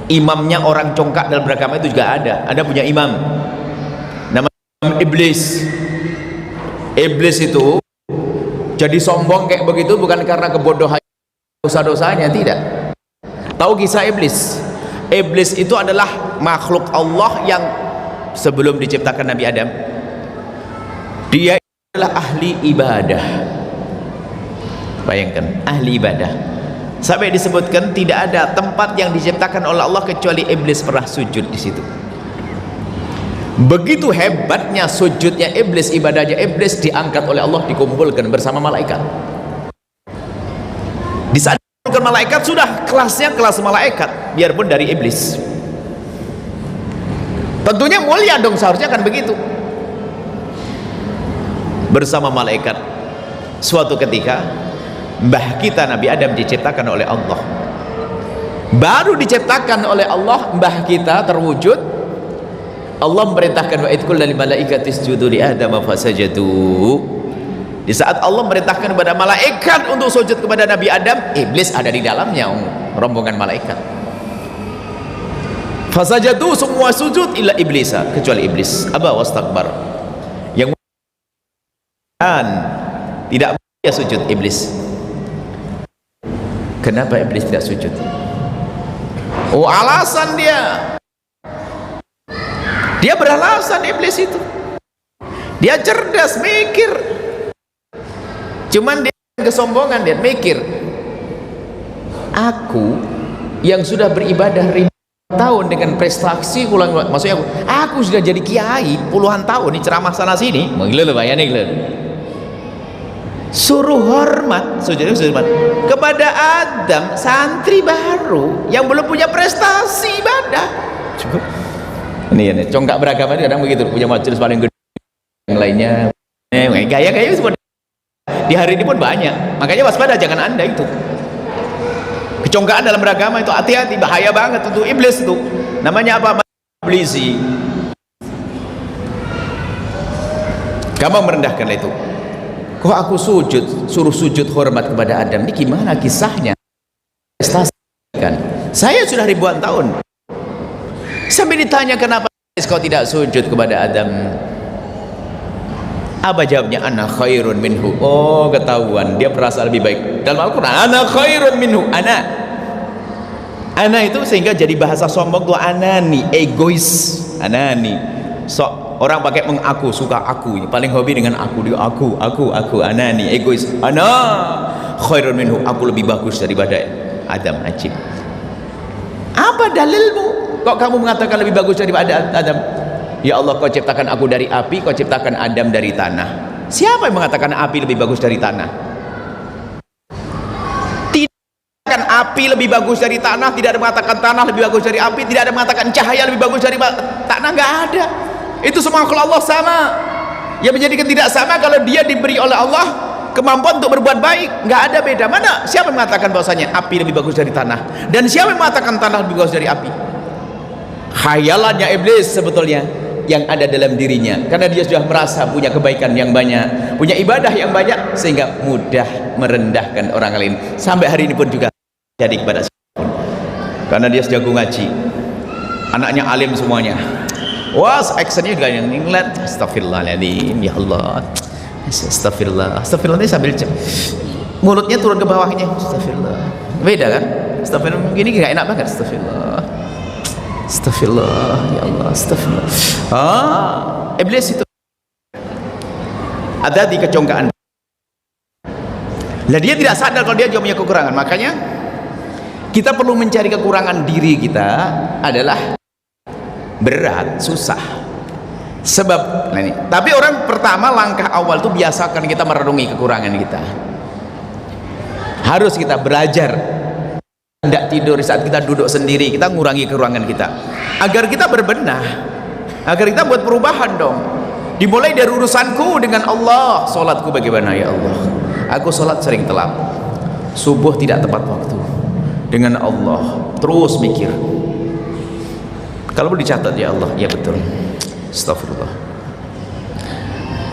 Imamnya orang congkak dalam beragama itu juga ada. Ada punya imam. Namanya iblis. Iblis itu jadi sombong kayak begitu bukan karena kebodohan dosa-dosanya, tidak. Tahu kisah iblis? Iblis itu adalah makhluk Allah yang sebelum diciptakan Nabi Adam, dia adalah ahli ibadah. Bayangkan, ahli ibadah. Sampai disebutkan tidak ada tempat yang diciptakan oleh Allah kecuali iblis pernah sujud di situ. Begitu hebatnya sujudnya iblis, ibadahnya iblis, diangkat oleh Allah, dikumpulkan bersama malaikat. Di saat dikumpulkan malaikat, sudah kelasnya kelas malaikat, biarpun dari iblis. Tentunya mulia dong, seharusnya kan begitu. Bersama malaikat. Suatu ketika mbah kita Nabi Adam diciptakan oleh Allah. Baru diciptakan oleh Allah, mbah kita terwujud. Allah memerintahkan wa idh qulna lil malaikati isjudu li adama fasajadu. Di saat Allah memerintahkan kepada malaikat untuk sujud kepada Nabi Adam, iblis ada di dalamnya, rombongan malaikat. Fasajadu, semua sujud illa iblisa, kecuali iblis. Aba wastakbar. Yang tidak boleh sujud iblis. Kenapa iblis tidak sujud? Oh, alasan dia beralasan iblis itu. Dia cerdas, mikir. Cuman dia kesombongan, dia mikir. Aku yang sudah beribadah ribuan tahun dengan prestasi maksudnya aku sudah jadi kiai puluhan tahun, ini ceramah sana sini. Menggila bayangin gila. Suruh hormat, sujud kepada Adam, santri baru yang belum punya prestasi ibadah. Cukup. Ini congkak beragama itu kadang begitu, punya majelis paling gede, yang lainnya gaya-gaya semua di hari ini pun banyak. Makanya waspada, jangan anda itu kecongkaan dalam beragama itu, hati-hati, bahaya banget untuk iblis itu. Namanya apa? Iblisi. Gampang merendahkan itu. Kok aku suruh sujud hormat kepada Adam, ini gimana kisahnya? Prestasi kan? Saya sudah ribuan tahun. Sampai ditanya kenapa kau tidak sujud kepada Adam? Apa jawabnya? Ana khairun minhu. Oh, ketahuan dia merasa lebih baik. Dalam Al-Quran, ana khairun minhu. Ana itu sehingga jadi bahasa sombong tuh anani, egois. Anani. Orang pakai mengaku, suka aku. Paling hobi dengan aku, dia aku, anani, egois. Ana khairun minhu. Aku lebih bagus daripada Adam. Ajib. Apa dalilmu? Kok kamu mengatakan lebih bagus daripada Adam? Ya Allah, kau ciptakan aku dari api, kau ciptakan Adam dari tanah. Siapa yang mengatakan api lebih bagus dari tanah? Tidak mengatakan api lebih bagus dari tanah, tidak ada mengatakan tanah lebih bagus dari api, tidak ada mengatakan cahaya lebih bagus dari tanah, nggak ada. Itu semua kalau Allah sama. Yang menjadikan tidak sama kalau dia diberi oleh Allah kemampuan untuk berbuat baik, nggak ada beda. Mana? Siapa yang mengatakan bahwasanya api lebih bagus dari tanah? Dan siapa yang mengatakan tanah lebih bagus dari api? Khayalannya iblis sebetulnya. yang ada dalam dirinya, karena dia sudah merasa punya kebaikan yang banyak, punya ibadah yang banyak, sehingga mudah merendahkan orang lain. Sampai hari ini pun juga jadi kepada siapapun, karena dia sudah jago ngaji, anaknya alim semuanya. Wah, actionnya juga yang ngeliat, astagfirullahaladzim, ya Allah, astagfirullah, astagfirullah ini sambil mulutnya turun ke bawahnya, astagfirullah. Beda kan? Astagfirullah gini gak enak banget, astagfirullah, astagfirullah, ya Allah, astagfirullah. Iblis itu ada di kecongkaan. Lah dia tidak sadar kalau dia juga punya kekurangan. Makanya kita perlu mencari kekurangan diri kita adalah berat, susah. Sebab nah ini. Tapi orang pertama, langkah awal itu biasakan kita merenungi kekurangan kita. Harus kita belajar. Tidak tidur saat kita duduk sendiri, kita ngurangi kekurangan kita, agar kita berbenah, agar kita buat perubahan dong. Dimulai dari urusanku dengan Allah. Sholatku bagaimana ya Allah? Aku sholat sering telat, subuh tidak tepat waktu. Dengan Allah terus mikir, kalau boleh dicatat ya Allah, ya betul, astagfirullah.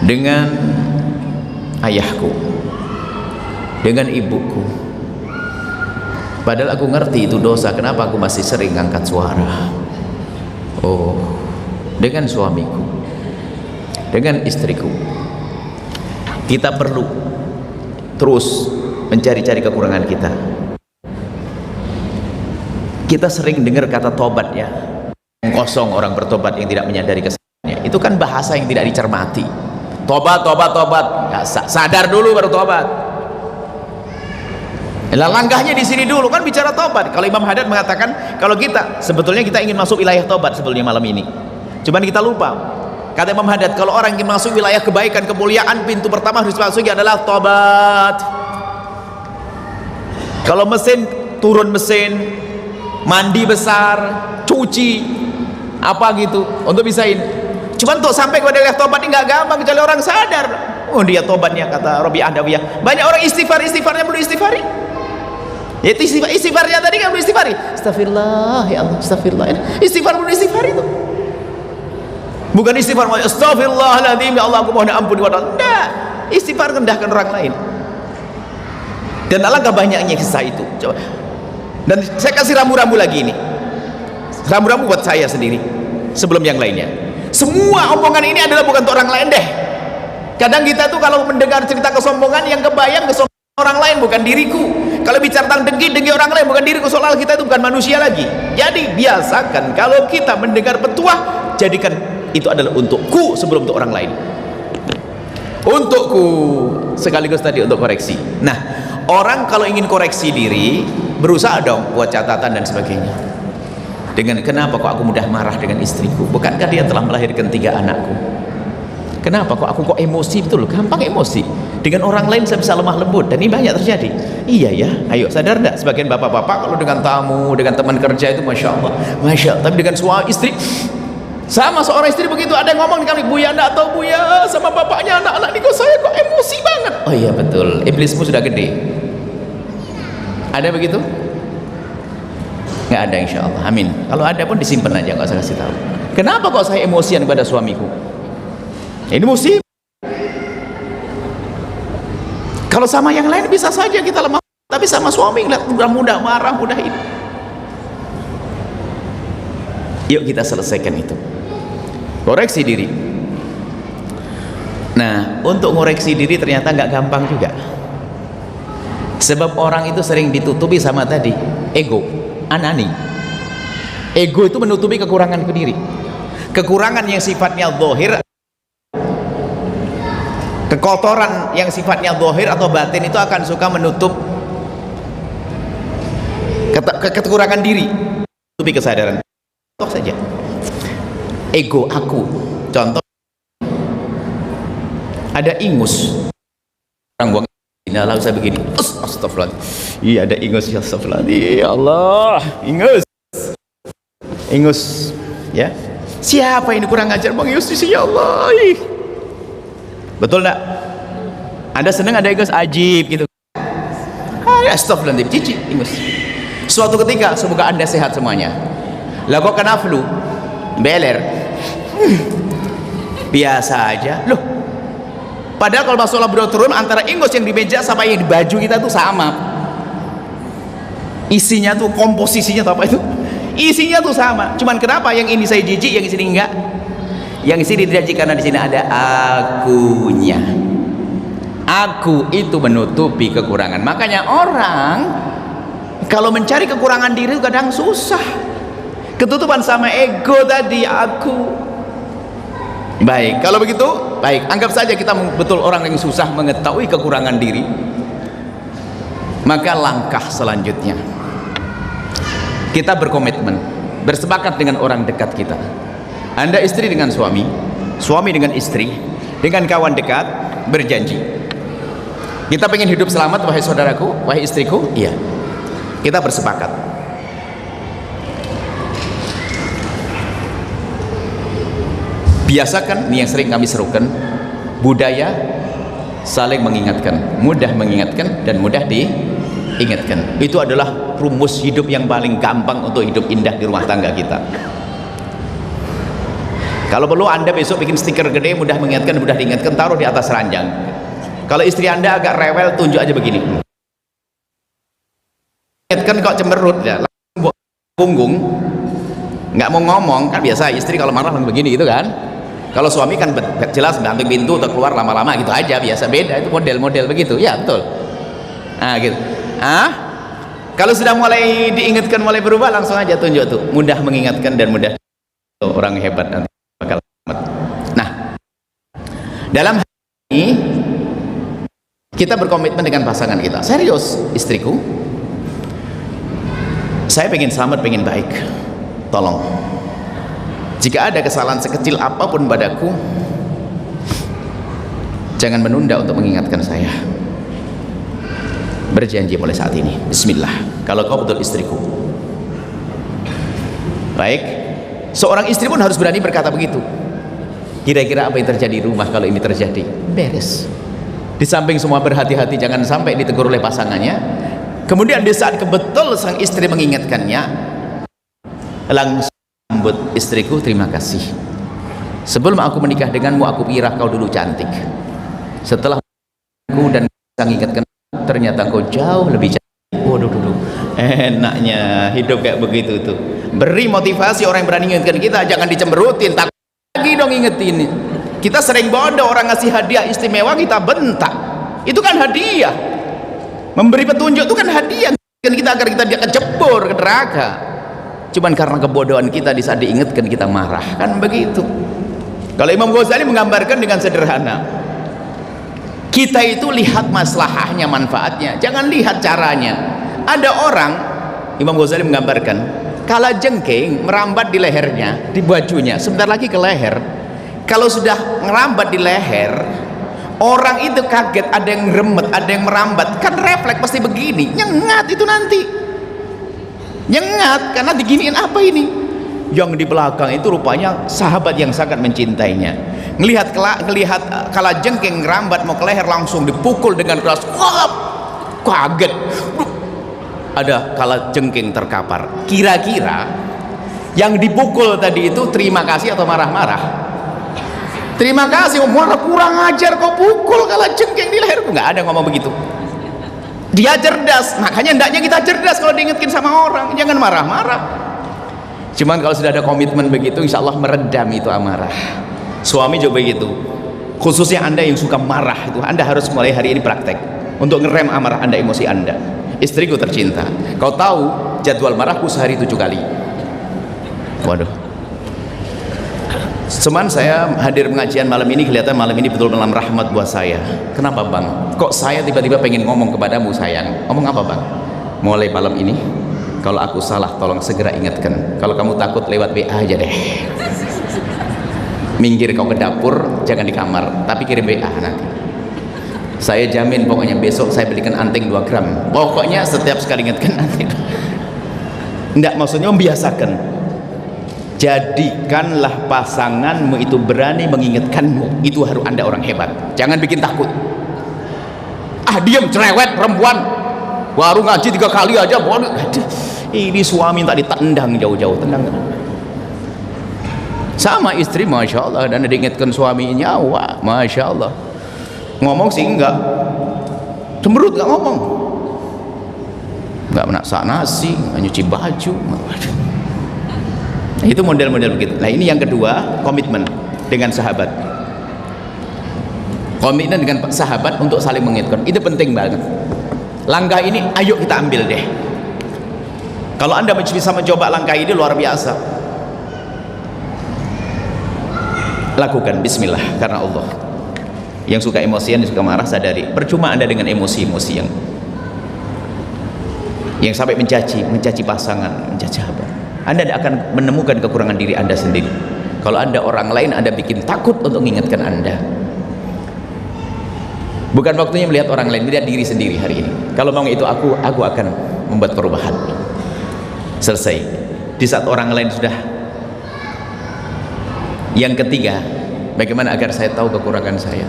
Dengan ayahku, dengan ibuku, padahal aku ngerti itu dosa, kenapa aku masih sering ngangkat suara? Oh, dengan suamiku, dengan istriku, kita perlu terus mencari-cari kekurangan kita. Kita sering dengar kata tobat ya, kosong orang bertobat yang tidak menyadari kesalahannya. Itu kan bahasa yang tidak dicermati. Tobat, tobat, tobat. Ya, sadar dulu baru tobat. Lah langkahnya di sini dulu kan bicara tobat. Kalau Imam Haddad mengatakan kalau kita sebetulnya kita ingin masuk wilayah tobat sebetulnya malam ini. Cuman kita lupa. Kata Imam Haddad, kalau orang ingin masuk wilayah kebaikan, kemuliaan, pintu pertama harus dimasuki adalah tobat. Kalau mesin, turun mesin, mandi besar, cuci apa gitu untuk bisain. Cuman untuk sampai kepada wilayah tobat ini nggak gampang kecuali orang sadar. Oh dia tobatnya, kata Rabi'ah Adawiyah. Banyak orang istighfarnya belum istighfari. Yaitu istighfarnya tadi kan belum istighfari. Astagfirullah ya Allah, astagfirullah. Istighfar belum istighfari itu. Bukan istighfar astagfirullahaladzim ya Allah aku mohon ampun wa ta'ala. Istighfar rendahkan orang lain. Dan alangkah banyaknya kisah itu. Coba. Dan saya kasih rambu-rambu lagi ini. Rambu-rambu buat saya sendiri sebelum yang lainnya. Semua omongan ini adalah bukan untuk orang lain deh. Kadang kita tuh kalau mendengar cerita kesombongan yang kebayang kesombongan orang lain bukan diriku. Kalau bicara tentang dengki orang lain bukan diriku, soal kita itu bukan manusia lagi. Jadi biasakan kalau kita mendengar petuah, jadikan itu adalah untukku sebelum untuk orang lain. Untukku sekaligus tadi untuk koreksi. Nah, orang kalau ingin koreksi diri berusaha dong buat catatan dan sebagainya. Dengan kenapa kok aku mudah marah dengan istriku? Bukankah dia telah melahirkan 3 anakku? Kenapa kok aku kok emosi, betul, gampang emosi. Dengan orang lain saya bisa lemah lembut, dan ini banyak terjadi. Iya ya, ayo sadar enggak? Sebagian bapak-bapak kalau dengan tamu, dengan teman kerja itu masya Allah, masya Allah. Tapi dengan suami istri, sama seorang istri begitu, ada yang ngomong dengan Buya enggak tahu Buya sama bapaknya anak-anak ini kok saya kok emosi banget. Oh iya betul, iblismu sudah gede. Ada begitu? Nggak ada insya Allah, amin. Kalau ada pun disimpan aja, nggak usah kasih tahu. Kenapa kok saya emosian pada suamiku? Ini musibah. Kalau sama yang lain bisa saja kita lemah, tapi sama suami lihat mudah marah, mudah ini. Yuk kita selesaikan itu. Koreksi diri. Nah, untuk ngoreksi diri ternyata nggak gampang juga. Sebab orang itu sering ditutupi sama tadi ego, anani. Ego itu menutupi kekurangan diri. Kekurangan yang sifatnya zahir, kekotoran yang sifatnya zahir atau batin itu akan suka menutup kekurangan diri, menutupi kesadaran. Contoh saja, ego aku. Contoh, ada ingus. Orang buang lalu saya begini, astagfirullah. Iya ada ingus, astagfirullah. Ya Allah, ingus, ya. Siapa ini kurang ajar Bang Yusuf? Ya Allah. Betul enggak? Anda senang ada ingus ajib gitu. Astagfirullah, cici ingus. Suatu ketika semoga Anda sehat semuanya. Lah kok kena flu, beler. biasa aja loh. Padahal kalau masalah turun antara ingus yang di meja sama yang di baju kita tuh sama, isinya tuh, komposisinya tuh apa itu, isinya tuh sama. Cuman kenapa yang ini saya jijik, yang di sini enggak? Yang di sini tidak jijik karena di sini ada akunya. Aku itu menutupi kekurangan. Makanya orang kalau mencari kekurangan diri kadang susah, ketutupan sama ego tadi, aku. Baik, kalau begitu, baik, anggap saja kita betul orang yang susah mengetahui kekurangan diri. Maka langkah selanjutnya, kita berkomitmen, bersepakat dengan orang dekat kita. Anda istri dengan suami, suami dengan istri, dengan kawan dekat, berjanji. Kita pengen hidup selamat, wahai saudaraku, wahai istriku, iya. Kita bersepakat. Biasakan, ini yang sering kami serukan, budaya saling mengingatkan, mudah mengingatkan dan mudah diingatkan. Itu adalah rumus hidup yang paling gampang untuk hidup indah di rumah tangga kita. Kalau perlu Anda besok bikin stiker gede, mudah mengingatkan, mudah diingatkan, taruh di atas ranjang. Kalau istri Anda agak rewel, tunjuk aja begini. Ingatkan kok cemberut ya, langsung punggung, nggak mau ngomong, kan biasa istri kalau marah begini gitu kan. Kalau suami kan jelas banting pintu atau keluar lama-lama gitu aja, biasa. Beda itu model-model begitu, ya betul. Nah gitu. Kalau sudah mulai diingatkan, mulai berubah, langsung aja tunjuk tuh, mudah mengingatkan dan mudah. Orang hebat nanti bakal selamat. Nah, dalam hal ini kita berkomitmen dengan pasangan kita. Serius, istriku, saya pengen selamat, pengen baik. Tolong, jika ada kesalahan sekecil apapun padaku, jangan menunda untuk mengingatkan saya. Berjanji mulai saat ini, bismillah, kalau kau betul istriku. Baik, seorang istri pun harus berani berkata begitu. Kira-kira apa yang terjadi di rumah kalau ini terjadi? Beres. Di samping semua berhati-hati jangan sampai ditegur oleh pasangannya, kemudian di saat kebetul sang istri mengingatkannya, langsung sambut, istriku, terima kasih. Sebelum aku menikah denganmu, aku kira kau dulu cantik. Setelah aku dan mengingatkan, ternyata kau jauh lebih cantik. Waduh, enaknya hidup kayak begitu tuh. Beri motivasi orang yang berani ingatkan kita, jangan dicemberutin, tak lagi dong ingetin. Kita sering bodoh, orang ngasih hadiah istimewa kita bentak. Itu kan hadiah. Memberi petunjuk itu kan hadiah kita agar kita dia kejebur ke neraka. Cuman karena kebodohan kita di saat diingatkan kita marah, kan begitu. Kalau Imam Ghazali menggambarkan dengan sederhana, kita itu lihat maslahahnya, manfaatnya, jangan lihat caranya. Ada orang, Imam Ghazali menggambarkan, kala jengking merambat di lehernya, di bajunya, sebentar lagi ke leher. Kalau sudah merambat di leher, orang itu kaget, ada yang remet, ada yang merambat, kan refleks pasti begini, nyengat itu nanti. Nyengat karena diginiin apa ini. Yang di belakang itu rupanya sahabat yang sangat mencintainya. Ngelihat kala jengking ngerambat mau ke leher, langsung dipukul dengan keras. Wah, kaget. Ada kala jengking terkapar. Kira-kira yang dipukul tadi itu terima kasih atau marah-marah? Terima kasih. Marah, kurang ajar kau pukul kala jengking di leherku. Nggak ada ngomong begitu. Dia cerdas, makanya hendaknya kita cerdas kalau diingatkan sama orang, jangan marah-marah. Cuman kalau sudah ada komitmen begitu, insya Allah meredam itu amarah. Suami juga begitu, khususnya Anda yang suka marah itu, Anda harus mulai hari ini praktek untuk ngerem amarah Anda, emosi Anda. Istriku tercinta, kau tahu jadwal marahku sehari 7 kali. Waduh. Cuman saya hadir pengajian malam ini, kelihatan malam ini betul malam rahmat buat saya. Kenapa bang? Kok saya tiba-tiba pengen ngomong kepadamu sayang? Ngomong apa bang? Mulai malam ini, kalau aku salah tolong segera ingatkan. Kalau kamu takut lewat WA aja deh. Minggir kau ke dapur, jangan di kamar, tapi kirim WA nanti. Saya jamin pokoknya besok saya belikan anting 2 gram. Pokoknya setiap sekali ingatkan anting. Enggak, maksudnya membiasakan. Jadikanlah pasanganmu itu berani mengingatkanmu. Itu harus Anda orang hebat. Jangan bikin takut. Diam cerewet perempuan, baru ngaji 3 kali aja. Ini suami tak ditendang jauh-jauh. Tendang. Sama istri Masya Allah, dan diingatkan suaminya, wah Masya Allah, ngomong sih enggak, cemberut enggak ngomong, enggak masak nasi, enggak nyuci baju. Nah, itu model-model begitu. Nah ini yang kedua, komitmen dengan sahabat, komitmen dengan sahabat untuk saling mengingatkan, itu penting banget. Langkah ini ayo kita ambil deh. Kalau Anda bisa mencoba langkah ini, luar biasa. Lakukan bismillah karena Allah. Yang suka emosian, yang suka marah, sadari percuma Anda dengan emosi-emosi yang sampai mencaci pasangan, mencaci sahabat. Anda tidak akan menemukan kekurangan diri Anda sendiri. Kalau Anda orang lain, Anda bikin takut untuk mengingatkan Anda. Bukan waktunya melihat orang lain, melihat diri sendiri hari ini. Kalau mau itu aku akan membuat perubahan. Selesai. Di saat orang lain sudah. Yang ketiga, bagaimana agar saya tahu kekurangan saya?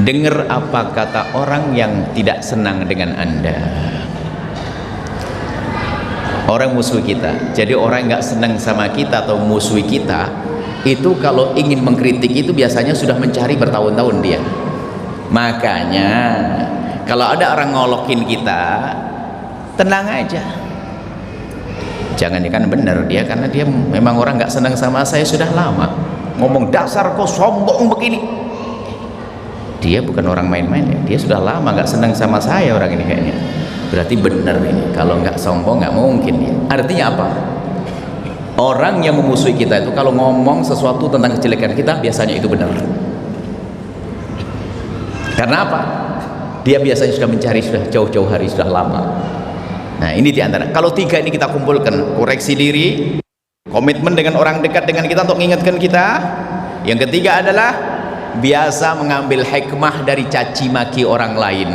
Dengar apa kata orang yang tidak senang dengan Anda. Orang musuh kita. Jadi orang nggak senang sama kita atau musuh kita, itu kalau ingin mengkritik itu biasanya sudah mencari bertahun-tahun dia. Makanya kalau ada orang ngolokin kita, tenang aja. Jangan kan benar dia, karena dia memang orang nggak senang sama saya sudah lama. Ngomong dasar kau sombong begini. Dia bukan orang main-main ya. Dia sudah lama nggak senang sama saya orang ini kayaknya. Berarti benar ini. Kalau nggak sombong nggak mungkin ya. Artinya apa? Orang yang memusuhi kita itu kalau ngomong sesuatu tentang kejelekan kita, biasanya itu benar. Karena apa? Dia biasanya sudah mencari sudah jauh-jauh hari, sudah lama. Nah ini diantara. Kalau tiga ini kita kumpulkan, koreksi diri, komitmen dengan orang dekat dengan kita untuk mengingatkan kita. Yang ketiga adalah biasa mengambil hikmah dari caci maki orang lain.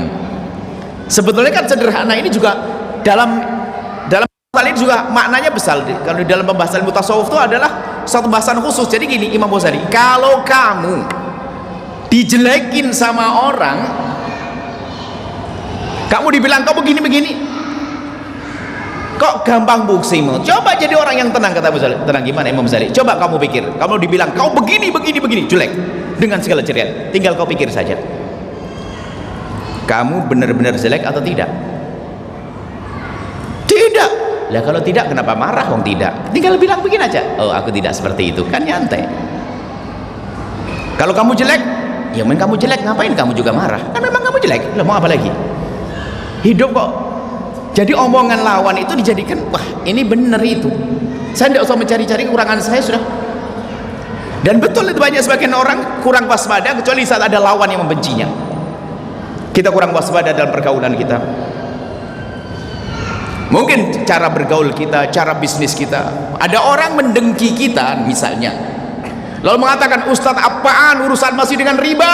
Sebetulnya kan sederhana, ini juga dalam hal ini juga maknanya besar. Kalau di dalam pembahasan mutasawuf itu adalah satu bahasan khusus. Jadi gini Imam Ghazali, kalau kamu dijelekin sama orang, kamu dibilang kau begini-begini, kok gampang buksimu? Coba jadi orang yang tenang, kata Abu Ghazali. Tenang gimana Imam Ghazali? Coba kamu pikir, kamu dibilang kau begini, jelek dengan segala cerian, tinggal kau pikir saja, kamu benar-benar jelek atau tidak? Tidak. Lah kalau tidak kenapa marah? Wong tidak, tinggal bilang begini aja, oh aku tidak seperti itu, kan nyantai. Kalau kamu jelek, ya memang kamu jelek, ngapain kamu juga marah? Kan memang kamu jelek, lah mau apa lagi? Hidup kok. Jadi omongan lawan itu dijadikan, wah ini benar itu, saya tidak usah mencari-cari kekurangan saya sudah. Dan betul itu banyak sebagian orang kurang waspada, kecuali saat ada lawan yang membencinya. Kita kurang waspada dalam pergaulan kita. Mungkin cara bergaul kita, cara bisnis kita, ada orang mendengki kita misalnya, lalu mengatakan, Ustadz apaan urusan masih dengan riba.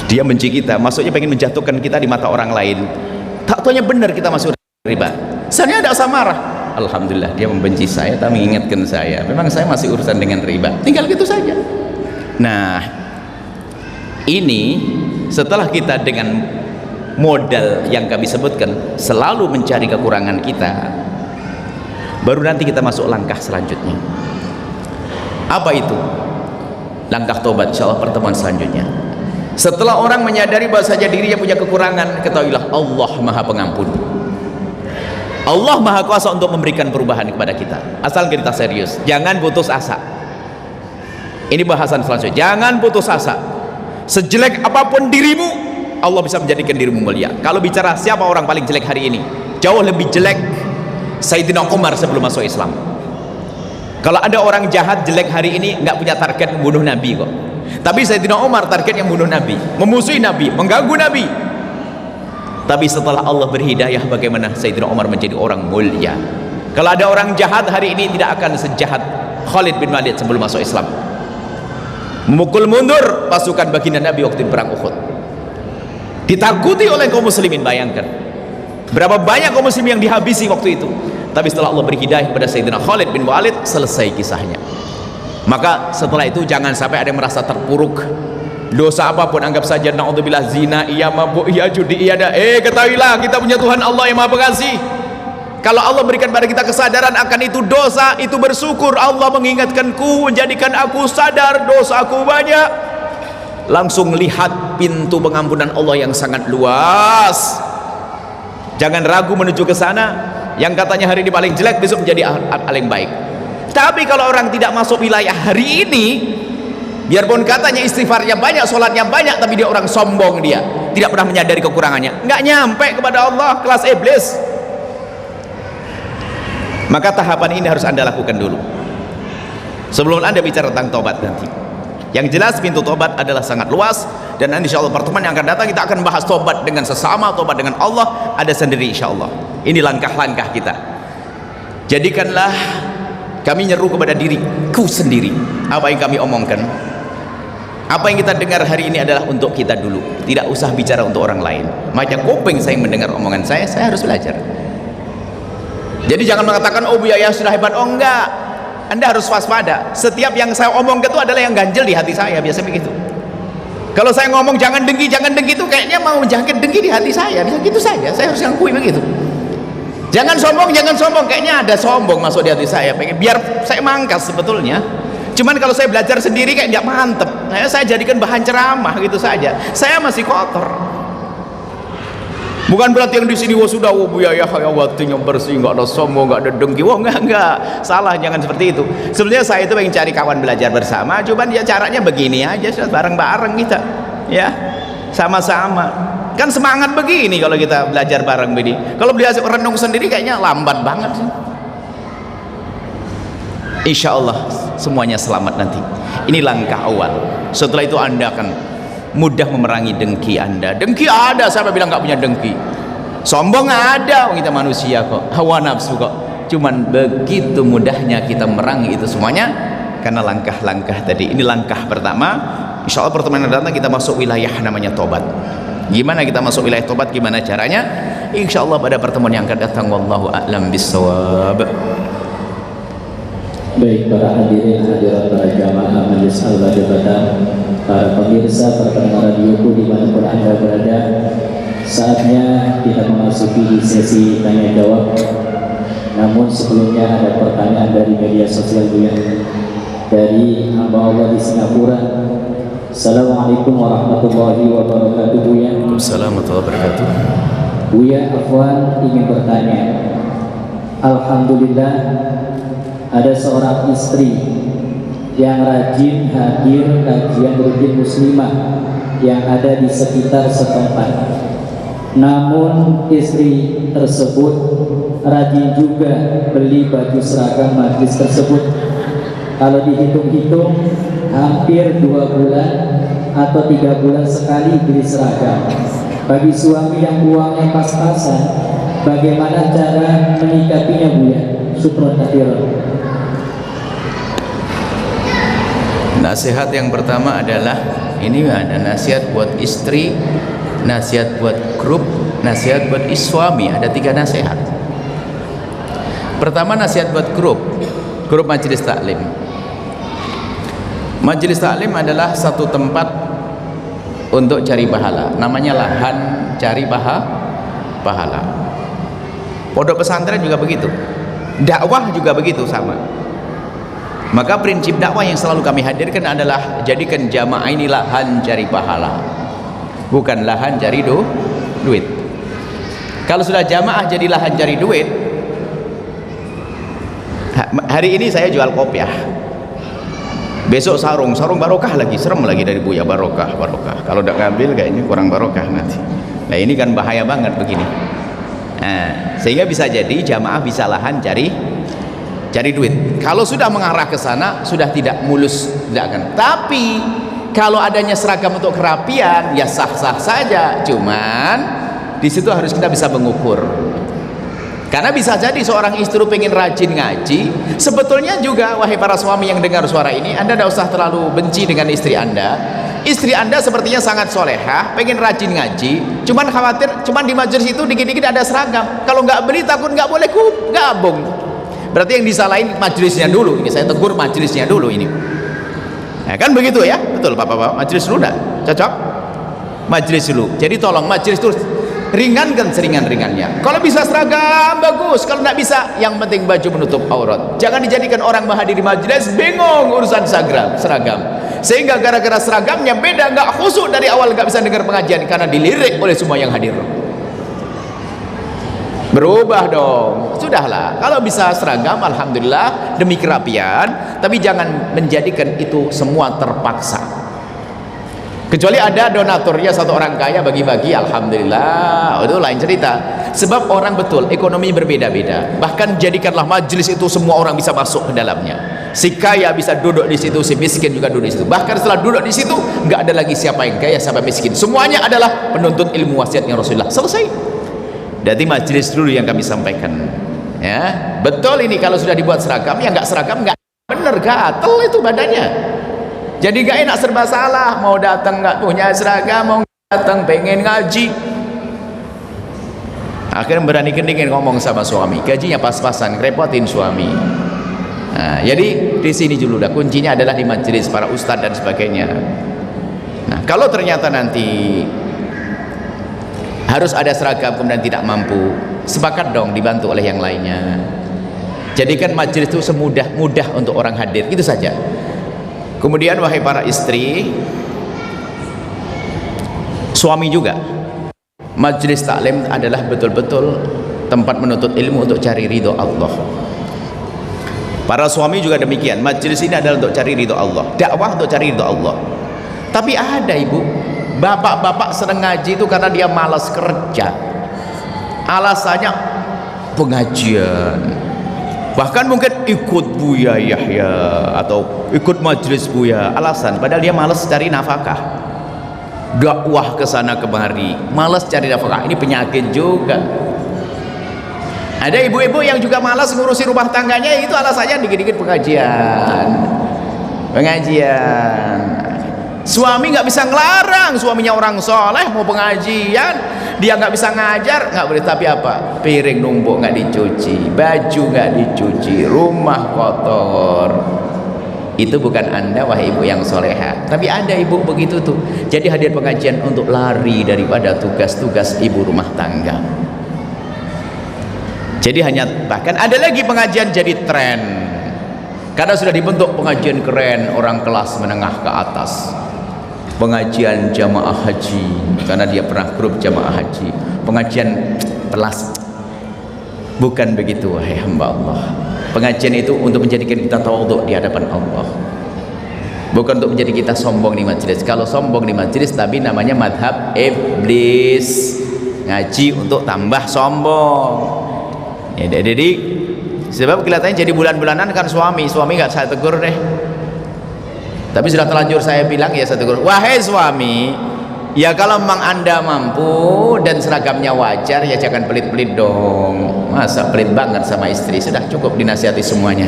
Dia benci kita, maksudnya pengen menjatuhkan kita di mata orang lain. Tak taunya benar kita masuk riba. Sebenarnya tidak usah marah. Alhamdulillah dia membenci saya, tapi mengingatkan saya, memang saya masih urusan dengan riba. Tinggal gitu saja. Nah, ini setelah kita dengan modal yang kami sebutkan selalu mencari kekurangan kita, baru nanti kita masuk langkah selanjutnya. Apa itu? Langkah tobat, insyaallah pertemuan selanjutnya. Setelah orang menyadari bahwa saja dirinya punya kekurangan, ketahuilah Allah Maha Pengampun. Allah Maha Kuasa untuk memberikan perubahan kepada kita, asal kita serius. Jangan putus asa. Ini bahasan selanjutnya. Jangan putus asa. Sejelek apapun dirimu, Allah bisa menjadikan dirimu mulia. Kalau bicara siapa orang paling jelek hari ini, jauh lebih jelek Sayyidina Umar sebelum masuk Islam. Kalau ada orang jahat jelek hari ini, nggak punya target membunuh Nabi kok. Tapi Sayyidina Umar targetnya membunuh Nabi, memusuhi Nabi, mengganggu Nabi. Tapi setelah Allah berhidayah, bagaimana Sayyidina Umar menjadi orang mulia. Kalau ada orang jahat hari ini, tidak akan sejahat Khalid bin Walid sebelum masuk Islam, memukul mundur pasukan baginda Nabi waktu di perang Uhud, ditakuti oleh kaum muslimin. Bayangkan berapa banyak kaum muslimin yang dihabisi waktu itu. Tapi setelah Allah berhidayah kepada Sayyidina Khalid bin Walid, selesai kisahnya. Maka setelah itu jangan sampai ada yang merasa terpuruk. Dosa apapun, anggap saja naudzubillah, zina, iya, mabuk, iya, judi, iya, ketahuilah kita punya Tuhan Allah yang Maha Pengasih. Kalau Allah berikan pada kita kesadaran akan itu dosa, itu bersyukur. Allah mengingatkanku, menjadikan aku sadar dosaku banyak. Langsung lihat pintu pengampunan Allah yang sangat luas. Jangan ragu menuju ke sana. Yang katanya hari ini paling jelek, besok menjadi paling baik. Tapi kalau orang tidak masuk wilayah hari ini, biarpun katanya istighfarnya banyak, sholatnya banyak, tapi dia orang sombong, dia tidak pernah menyadari kekurangannya, nggak nyampe kepada Allah, kelas iblis. Maka tahapan ini harus Anda lakukan dulu sebelum Anda bicara tentang tobat nanti. Yang jelas pintu tobat adalah sangat luas, dan insya Allah pertemuan yang akan datang kita akan bahas tobat dengan sesama, tobat dengan Allah ada sendiri insya Allah. Ini langkah-langkah kita. Jadikanlah kami nyeru kepada diriku sendiri. Apa yang kami omongkan, apa yang kita dengar hari ini adalah untuk kita dulu, tidak usah bicara untuk orang lain. Macam kuping saya mendengar omongan saya harus belajar. Jadi jangan mengatakan oh Buya sudah hebat. Oh enggak, Anda harus waspada. Setiap yang saya omongkan itu adalah yang ganjel di hati saya, biasa begitu. Kalau saya ngomong jangan dengki itu kayaknya mau menjangkit dengki di hati saya, bisa gitu saja. Saya harus ngakui begitu. Jangan sombong, kayaknya ada sombong masuk di hati saya. Biar saya mangkas sebetulnya. Cuman kalau saya belajar sendiri kayak nggak mantep. Saya jadikan bahan ceramah gitu saja. Saya masih kotor. Bukan berarti yang di sini sudah Buya hatinya bersih, nggak ada sombong, nggak ada dengki. Enggak, salah, jangan seperti itu. Sebenarnya saya itu pengen cari kawan belajar bersama. Cuman ya caranya begini aja, bareng-bareng kita, ya sama-sama. Kan semangat begini kalau kita belajar bareng begini. Kalau belajar renung sendiri kayaknya lambat banget sih. Insya Allah semuanya selamat nanti. Ini langkah awal. Setelah itu Anda akan mudah memerangi dengki Anda. Dengki ada, siapa bilang nggak punya dengki? Sombong ada, kita manusia kok, hawa nafsu kok. Cuman begitu mudahnya kita merangi itu semuanya karena langkah-langkah tadi. Ini langkah pertama. Insya Allah pertemuan yang datang kita masuk wilayah namanya tobat. Gimana kita masuk wilayah tobat, gimana caranya? Insya Allah pada pertemuan yang akan datang. Wallahu a'lam bissawab. Baik para hadirin hadirat, para jamaah majelis al-Badr, para pemirsa, para pendengar radioku dimanapun Anda berada, saatnya kita memasuki sesi tanya jawab. Namun sebelumnya ada pertanyaan dari media sosial Buya, dari hamba Allah di Singapura. Assalamualaikum warahmatullahi wabarakatuh Buya. Waalaikumsalam warahmatullahi wabarakatuh. Buya Afwan ingin bertanya, alhamdulillah ada seorang istri yang rajin hadir kajian rutin muslimah yang ada di sekitar setempat. Namun istri tersebut rajin juga beli baju seragam majlis tersebut. Kalau dihitung-hitung hampir 2 bulan atau 3 bulan sekali beli seragam. Bagi suami yang uangnya pas-pasan, bagaimana cara menyikapinya Buya? Syukron katsiran. Nasihat yang pertama adalah, ini ada nasihat buat istri, nasihat buat grup, nasihat buat suami. Ada 3 nasihat. Pertama, nasihat buat grup majelis taklim. Majelis taklim adalah satu tempat untuk cari pahala, namanya lahan cari pahala. Pondok pesantren juga begitu, dakwah juga begitu sama. Maka prinsip dakwah yang selalu kami hadirkan adalah jadikan jamaah ini lahan cari pahala, bukan lahan cari duit. Kalau sudah jamaah jadi lahan cari duit, hari ini saya jual kopiah, besok sarung barokah lagi, serem lagi dari Buya, barokah. Kalau tidak ngambil kayaknya kurang barokah nanti. Nah ini kan bahaya banget begini. Nah, sehingga bisa jadi jamaah bisa lahan cari duit. Kalau sudah mengarah ke sana sudah tidak mulus, tidak akan. Tapi kalau adanya seragam untuk kerapian ya sah-sah saja. Cuman di situ harus kita bisa mengukur. Karena bisa jadi seorang istri pengen rajin ngaji. Sebetulnya juga wahai para suami yang dengar suara ini, Anda tidak usah terlalu benci dengan istri Anda. Istri Anda sepertinya sangat solehah, pengen rajin ngaji. Cuman khawatir, cuman di majelis itu dikit-dikit ada seragam. Kalau nggak beli takut nggak boleh gabung. Berarti yang disalahin majelisnya dulu. Ini saya tegur majelisnya dulu ini. Ya kan begitu ya? Betul Bapak-bapak, majelis dulu enggak? Cocok? Majelis dulu. Jadi tolong majelis itu ringankan seringan-ringannya. Kalau bisa seragam bagus, kalau tidak bisa yang penting baju menutup aurat. Jangan dijadikan orang menghadiri majelis bingung urusan seragam, sehingga gara-gara seragamnya beda, nggak khusyuk dari awal, nggak bisa dengar pengajian karena dilirik oleh semua yang hadir. Berubah dong, sudahlah. Kalau bisa seragam alhamdulillah demi kerapian, tapi jangan menjadikan itu semua terpaksa. Kecuali ada donaturnya satu orang kaya bagi-bagi, alhamdulillah, itu lain cerita. Sebab orang betul ekonomi berbeda-beda. Bahkan jadikanlah majelis itu semua orang bisa masuk ke dalamnya. Si kaya bisa duduk di situ, si miskin juga duduk di situ. Bahkan setelah duduk di situ, nggak ada lagi siapa yang kaya, siapa miskin. Semuanya adalah penuntut ilmu wasiatnya Rasulullah. Selesai. Jadi majelis dulu yang kami sampaikan. Ya, betul ini kalau sudah dibuat seragam, ya nggak seragam nggak bener, gatel itu badannya. Jadi gak enak, serba salah. Mau datang gak punya seragam, mau datang pengen ngaji, akhirnya berani kendingin ngomong sama suami, gajinya pas-pasan, repotin suami. Nah, jadi di sini dulu dah kuncinya adalah di majelis para ustadz dan sebagainya. Nah, kalau ternyata nanti harus ada seragam kemudian tidak mampu, sepakat dong dibantu oleh yang lainnya. Jadikan majelis itu semudah-mudah untuk orang hadir, itu saja. Kemudian wahai para istri, suami juga, majelis taklim adalah betul-betul tempat menuntut ilmu untuk cari ridho Allah. Para suami juga demikian, majelis ini adalah untuk cari ridho Allah, dakwah untuk cari ridho Allah. Tapi ada ibu, bapak-bapak senang ngaji itu karena dia malas kerja, alasannya pengajian. Bahkan mungkin ikut Buya Yahya atau ikut majelis Buya, alasan padahal dia malas cari nafkah. Dakwah ke sana kemari, malas cari nafkah. Ini penyakit juga. Ada ibu-ibu yang juga malas ngurusi rumah tangganya, itu alasannya dikit-dikit pengajian. Suami nggak bisa ngelarang, suaminya orang soleh mau pengajian, dia nggak bisa ngajar, nggak boleh. Tapi apa? Piring numpuk nggak dicuci, baju nggak dicuci, rumah kotor. Itu bukan anda wahai ibu yang soleha. Tapi ada ibu begitu tuh. Jadi hadir pengajian untuk lari daripada tugas-tugas ibu rumah tangga. Jadi bahkan ada lagi pengajian jadi tren karena sudah dibentuk pengajian keren orang kelas menengah ke atas. Pengajian jamaah haji karena dia pernah grup jamaah haji, pengajian pelas. Bukan begitu wahai hamba Allah. Pengajian itu untuk menjadikan kita tawadhu di hadapan Allah, bukan untuk menjadi kita sombong di majelis. Kalau sombong di majelis, tapi namanya madhab iblis, ngaji untuk tambah sombong. Ya, jadi sebab kelihatannya jadi bulan-bulanan kan suami nggak saya tegur deh. Tapi sudah terlanjur saya bilang, ya saya tegur, wahai suami, ya kalau memang anda mampu dan seragamnya wajar, ya jangan pelit-pelit dong. Masa pelit banget sama istri? Sudah cukup dinasihati semuanya.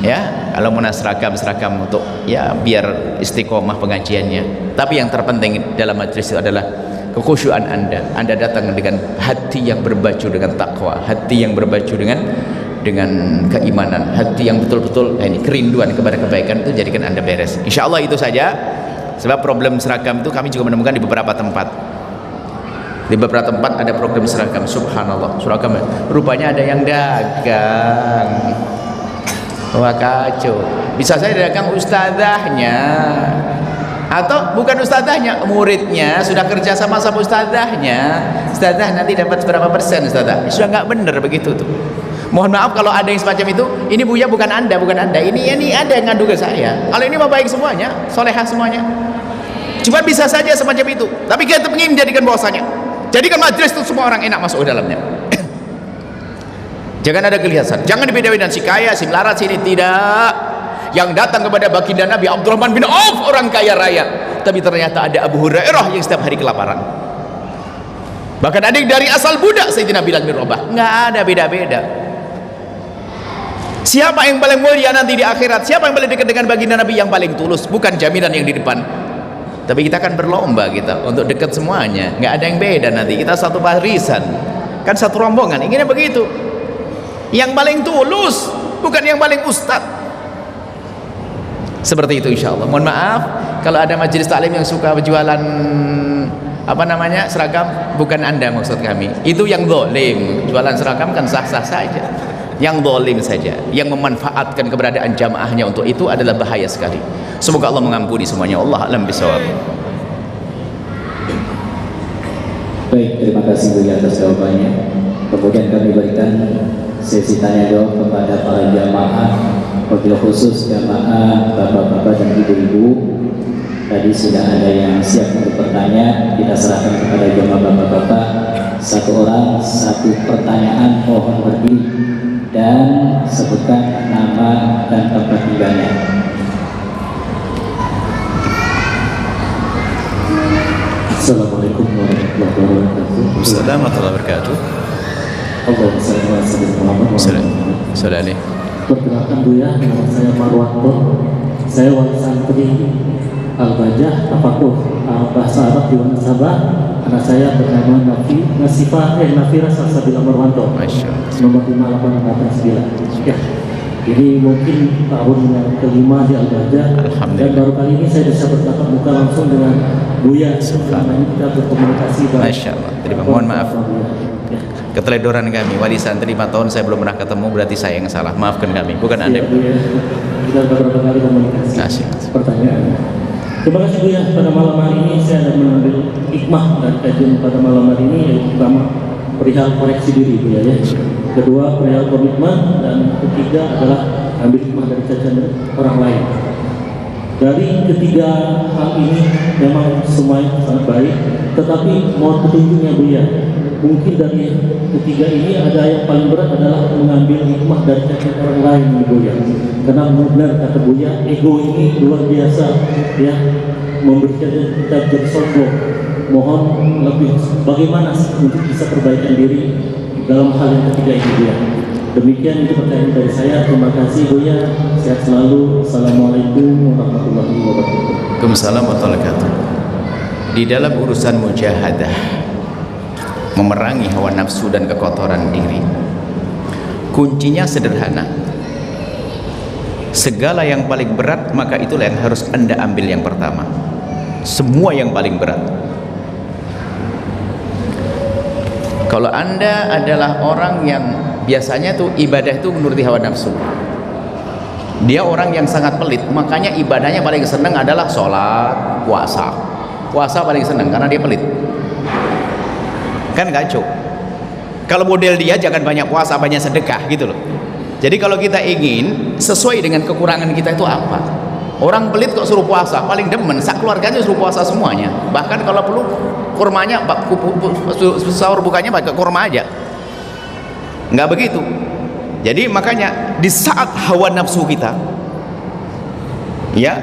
Ya, kalau mau seragam untuk ya biar istiqomah pengajiannya. Tapi yang terpenting dalam majelis itu adalah kekhusyuan anda. Anda datang dengan hati yang berbaju dengan takwa, hati yang berbaju dengan keimanan, hati yang betul-betul ini kerinduan kepada kebaikan, itu jadikan anda beres. Insya Allah itu saja. Sebab problem seragam itu kami juga menemukan di beberapa tempat. Di beberapa tempat ada program seragam, subhanallah, seragam rupanya ada yang dagang. Wah kacau. Bisa saya dagang ustadzahnya, atau bukan ustadzahnya, muridnya sudah kerja sama ustadzahnya. Ustadzah nanti dapat berapa persen ustadzah? Sudah nggak benar begitu tuh. Mohon maaf kalau ada yang semacam itu. Ini Buya bukan anda. Ini ada yang ngadu ke saya. Kalau ini mah baik semuanya, solehah semuanya. Cuma bisa saja semacam itu. Tapi kita ingin menjadikan bahwasanya, jadikan majelis itu semua orang enak masuk ke dalamnya. Jangan ada kelihatan. Jangan dibeda-bedakan si kaya, si melarat, sini tidak. Yang datang kepada baginda Nabi Abdurrahman bin Auf, orang kaya raya. Tapi ternyata ada Abu Hurairah yang setiap hari kelaparan. Bahkan ada yang dari asal budak Sayyidina Bilal bin Rabah. Nggak ada beda-beda. Siapa yang paling mulia nanti di akhirat? Siapa yang paling dekat dengan baginda Nabi? Yang paling tulus, bukan jaminan yang di depan. Tapi kita akan berlomba kita untuk dekat semuanya. Nggak ada yang beda nanti. Kita satu barisan, kan satu rombongan. Inginnya begitu. Yang paling tulus, bukan yang paling ustad. Seperti itu insya Allah. Mohon maaf kalau ada majelis taklim yang suka berjualan apa namanya, seragam, bukan Anda maksud kami. Itu yang zalim. Jualan seragam kan sah-sah saja. Yang zalim saja, yang memanfaatkan keberadaan jamaahnya untuk itu adalah bahaya sekali. Semoga Allah mengampuni semuanya. Allah a'lam bishawab. Baik, terima kasih Bu atas jawabannya. Kemudian kami berikan sesi tanya jawab kepada para jamaah, wabil khusus jamaah bapak-bapak dan ibu-ibu. Tadi sudah ada yang siap untuk bertanya, kita serahkan kepada jamaah bapak-bapak. Satu orang, satu pertanyaan, mohon berdiri dan sebutkan nama dan tempat tinggalnya. Assalamualaikum warahmatullahi wabarakatuh. Assalamualaikum warahmatullahi wabarakatuh. Allahumma shalli ala sayyidina Muhammad. Saudara, Perkenalkan Buya, nama saya Marwanto. Saya wali santri Al-Bajah Tafakuh bahasa Arab di Wanasaba. Anak saya bernama Nafira Salsabila Marwanto, Masya Allah. nomor 5889. Ya, ini mungkin tahun yang kelima di Al-Bajah, dan baru kali ini saya bisa bertatap muka langsung dengan Buya. Selama ini kita berkomunikasi. Masya Allah. Terima mohon maaf. Ya. Keteledoran kami, wali santri 5 tahun saya belum pernah ketemu, berarti saya yang salah. Maafkan kami, bukan Anda. Siap, Buya. Kita beberapa kali komunikasi. Asik. Pertanyaan. Terima kasih Buya. Pada malam hari ini saya akan mengambil hikmah dari kajian pada malam hari ini, yaitu pertama perihal koreksi diri Buya ya. Kedua perihal komitmen, dan ketiga adalah ambil hikmah dari cacian orang lain. Dari ketiga hal ini memang semuanya sangat baik, tetapi mohon petunjuknya Buya. Mungkin dari ketiga ini ada yang paling berat adalah mengambil hikmah dari cacian orang lain Buya. Karena benar kata Buya, ego ini luar biasa ya, memberikan kita jadi sombong. Mohon lebih bagaimana untuk bisa perbaikan diri dalam hal yang ketiga ini Buya. Demikian itu pertanyaan dari saya. Terima kasih Buya. Sehat selalu. Assalamualaikum warahmatullahi wabarakatuh. Waalaikumsalam warahmatullahi wabarakatuh. Di dalam urusan mujahadah, memerangi hawa nafsu dan kekotoran diri, kuncinya sederhana. Segala yang paling berat, maka itulah yang harus Anda ambil yang pertama. Semua yang paling berat. Kalau Anda adalah orang yang biasanya tuh ibadah itu menuruti hawa nafsu, dia orang yang sangat pelit, makanya ibadahnya paling senang adalah sholat, puasa. Puasa paling senang karena dia pelit. Kan kacau. Kalau model dia jangan banyak puasa, banyak sedekah gitu loh. Jadi kalau kita ingin sesuai dengan kekurangan kita itu apa? Orang pelit kok suruh puasa, paling demen sak keluarganya suruh puasa semuanya. Bahkan kalau perlu kurmanya, sahur bukanya pakai kurma aja. Nggak begitu. Jadi makanya di saat hawa nafsu kita ya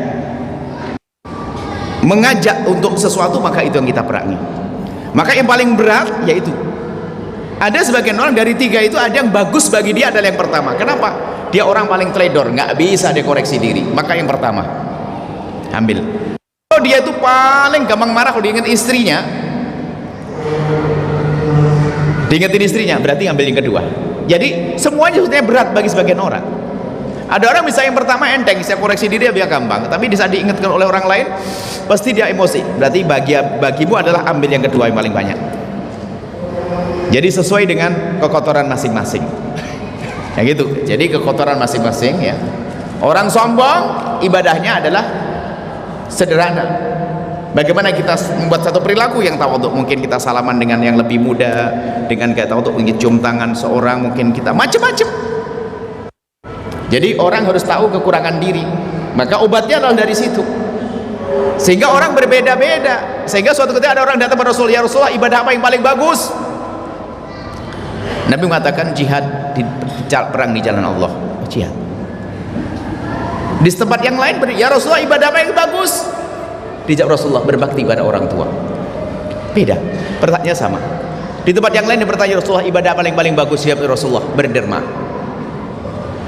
mengajak untuk sesuatu, maka itu yang kita perangi. Maka yang paling berat yaitu, ada sebagian orang dari tiga itu ada yang bagus bagi dia adalah yang pertama. Kenapa? Dia orang paling teledor, nggak bisa dia koreksi diri. Maka yang pertama ambil. Kalau dia itu paling gampang marah kalau diingat istrinya, diingetin istrinya, berarti ambil yang kedua. Jadi semuanya sebetulnya berat bagi sebagian orang. Ada orang bisa yang pertama enteng, saya koreksi diri dia gampang, tapi di saat diingatkan oleh orang lain pasti dia emosi. Berarti bagimu adalah ambil yang kedua yang paling banyak. Jadi sesuai dengan kekotoran masing-masing. Ya gitu. Jadi kekotoran masing-masing ya. Orang sombong ibadahnya adalah sederhana. Bagaimana kita membuat satu perilaku yang tawadhu, mungkin kita salaman dengan yang lebih muda, dengan kita untuk cium tangan seorang, mungkin kita macam-macam. Jadi orang harus tahu kekurangan diri, maka obatnya adalah dari situ. Sehingga orang berbeda-beda. Sehingga suatu ketika ada orang datang kepada Rasul, ya Rasulullah, ibadah apa yang paling bagus? Nabi mengatakan jihad, perang di jalan Allah, jihad. Di tempat yang lain, ya Rasulullah, ibadah apa yang bagus? Dijawab Rasulullah, berbakti pada orang tua. Beda, pertanyaannya sama. Di tempat yang lain bertanya Rasulullah, ibadah apa yang paling bagus? Ya Rasulullah, berderma.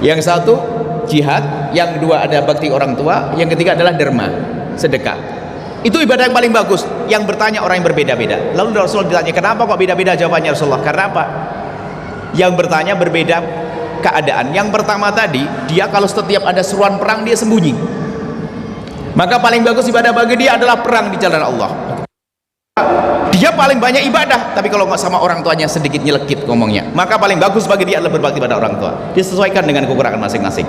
Yang satu jihad, yang kedua ada bakti orang tua, yang ketiga adalah derma, sedekah. Itu ibadah yang paling bagus. Yang bertanya orang yang berbeda-beda. Lalu Rasulullah ditanya, kenapa kok beda-beda jawabannya Rasulullah? Karena apa? Yang bertanya berbeda keadaan. Yang pertama tadi, dia kalau setiap ada seruan perang dia sembunyi. Maka paling bagus ibadah bagi dia adalah perang di jalan Allah. dia paling banyak ibadah, tapi kalau nggak sama orang tuanya sedikit nyelekit ngomongnya, maka paling bagus bagi dia adalah berbakti pada orang tua. Disesuaikan dengan kekurangan masing-masing.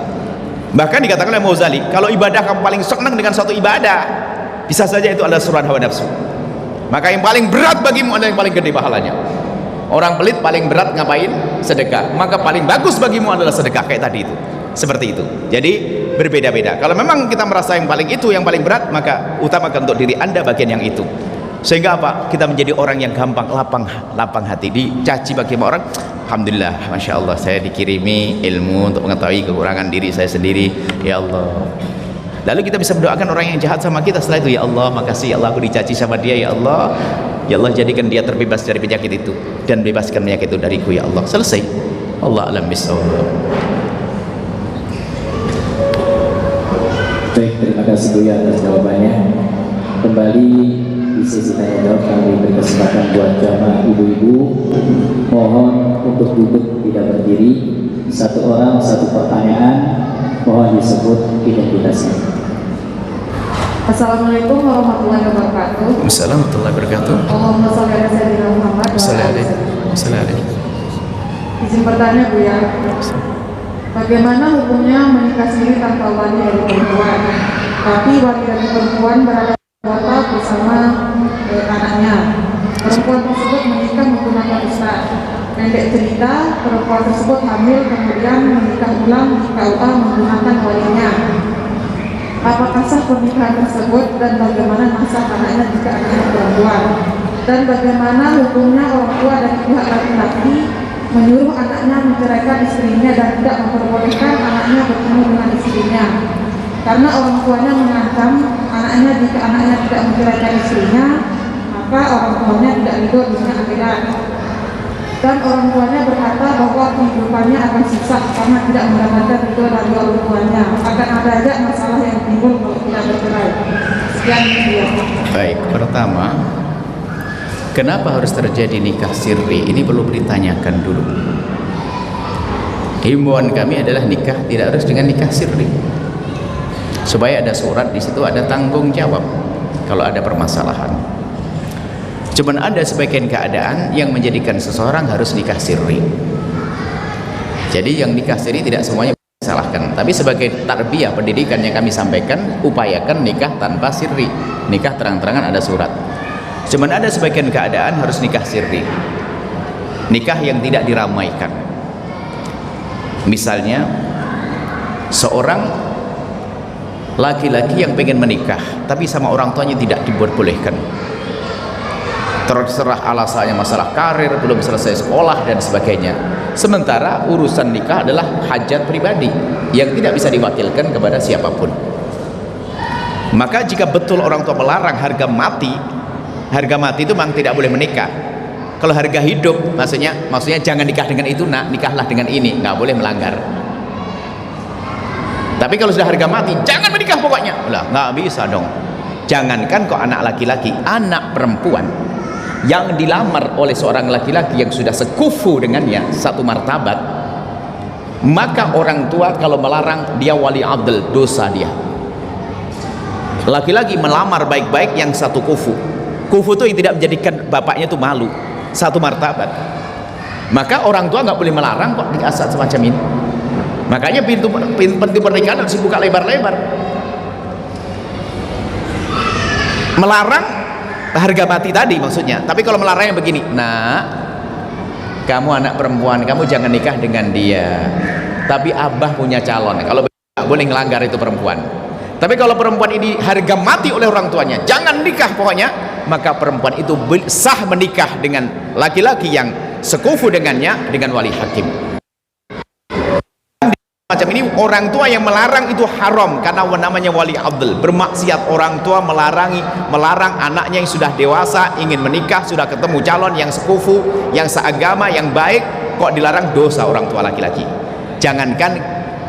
Bahkan dikatakan oleh Muzali, kalau ibadah kamu paling senang dengan suatu ibadah, bisa saja itu adalah surat hawa nafsu, maka yang paling berat bagimu adalah yang paling gede pahalanya. Orang pelit paling berat ngapain? Sedekah. Maka paling bagus bagimu adalah sedekah, kayak tadi itu. Seperti itu. Jadi berbeda-beda. Kalau memang kita merasa yang paling itu yang paling berat, maka utamakan untuk diri Anda bagian yang itu. Sehingga apa? Kita menjadi orang yang gampang lapang hati. Dicaci bagi orang, alhamdulillah, masya Allah, saya dikirimi ilmu untuk mengetahui kekurangan diri saya sendiri. Ya Allah. Lalu kita bisa mendoakan orang yang jahat sama kita setelah itu, ya Allah, makasih ya Allah, aku dicaci sama dia, ya Allah. Ya Allah, jadikan dia terbebas dari penyakit itu dan bebaskan penyakit itu dariku, ya Allah. Selesai. Allah alam bisawab. Baik, terima kasih Buya atas jawabannya. Kembali di sesi tanya jawab kami berkesempatan buat jamaah ibu-ibu, mohon untuk duduk tidak berdiri, satu orang satu pertanyaan, mohon disebut identitasnya. Assalamualaikum warahmatullahi wabarakatuh. Assalamualaikum warahmatullahi wabarakatuh. Allahumma sholli ala sayyidina Muhammad wa ala alihi. Izin bertanya Bu ya, bagaimana hukumnya menikah sendiri tanpa wali dari perempuan, tapi wali dari perempuan berada di kota bersama anaknya. Perempuan tersebut menikah menggunakan ustaz. Pendek cerita, perempuan tersebut hamil kemudian menikah ulang di KUA menggunakan walinya. Apakah sah pernikahan tersebut dan bagaimana nasab anaknya jika anaknya perempuan? Dan bagaimana hukumnya orang tua dari pihak laki-laki menyuruh anaknya menceraikan istrinya dan tidak memperbolehkan anaknya bertemu dengan istrinya? Karena orang tuanya mengancam anaknya jika anaknya tidak menceraikan istrinya, maka orang tuanya tidak ridho dengan akhirat. Dan orang tuanya berkata bahwa kehidupannya akan susah karena tidak mendapatkan ridho dari orang tuanya. Akan ada aja masalah yang timbul kalau tidak bercerai. Sekian dia. Baik, pertama, kenapa harus terjadi nikah sirri? Ini perlu ditanyakan dulu. Himbauan kami adalah nikah tidak harus dengan nikah sirri, supaya ada surat di situ, ada tanggung jawab kalau ada permasalahan. Cuman ada sebagian keadaan yang menjadikan seseorang harus nikah sirri. Jadi yang nikah sirri tidak semuanya disalahkan, tapi sebagai tarbiyah pendidikan yang kami sampaikan, upayakan nikah tanpa sirri, nikah terang-terangan ada surat. Cuman ada sebagian keadaan harus nikah sirri, nikah yang tidak diramaikan. Misalnya seorang laki-laki yang pengen menikah tapi sama orang tuanya tidak diperbolehkan, terserah alasannya masalah karir, belum selesai sekolah dan sebagainya. Sementara urusan nikah adalah hajat pribadi yang tidak bisa diwakilkan kepada siapapun. Maka jika betul orang tua melarang harga mati itu memang tidak boleh menikah. Kalau harga hidup maksudnya jangan nikah dengan itu, nak, nikahlah dengan ini, nggak boleh melanggar. Tapi kalau sudah harga mati, jangan menikah pokoknya, lah nggak bisa dong. Jangankan kok anak laki-laki, anak perempuan yang dilamar oleh seorang laki-laki yang sudah sekufu dengannya satu martabat, maka orang tua kalau melarang dia wali adl, dosa dia. Laki-laki melamar baik-baik yang satu kufu itu yang tidak menjadikan bapaknya itu malu, satu martabat, maka orang tua nggak boleh melarang kok di saat semacam ini. Makanya pintu pernikahan harus dibuka lebar-lebar. Melarang harga mati tadi maksudnya, tapi kalau melarang yang begini, nah, kamu anak perempuan, kamu jangan nikah dengan dia, tapi abah punya calon. Kalau boleh ngelanggar itu perempuan. Tapi kalau perempuan ini harga mati oleh orang tuanya, jangan nikah pokoknya, maka perempuan itu sah menikah dengan laki-laki yang sekufu dengannya dengan wali hakim. Macam ini orang tua yang melarang itu haram, karena namanya wali adl, bermaksiat. Orang tua melarang anaknya yang sudah dewasa ingin menikah, sudah ketemu calon yang sekufu, yang seagama, yang baik, kok dilarang, dosa orang tua laki-laki. Jangankan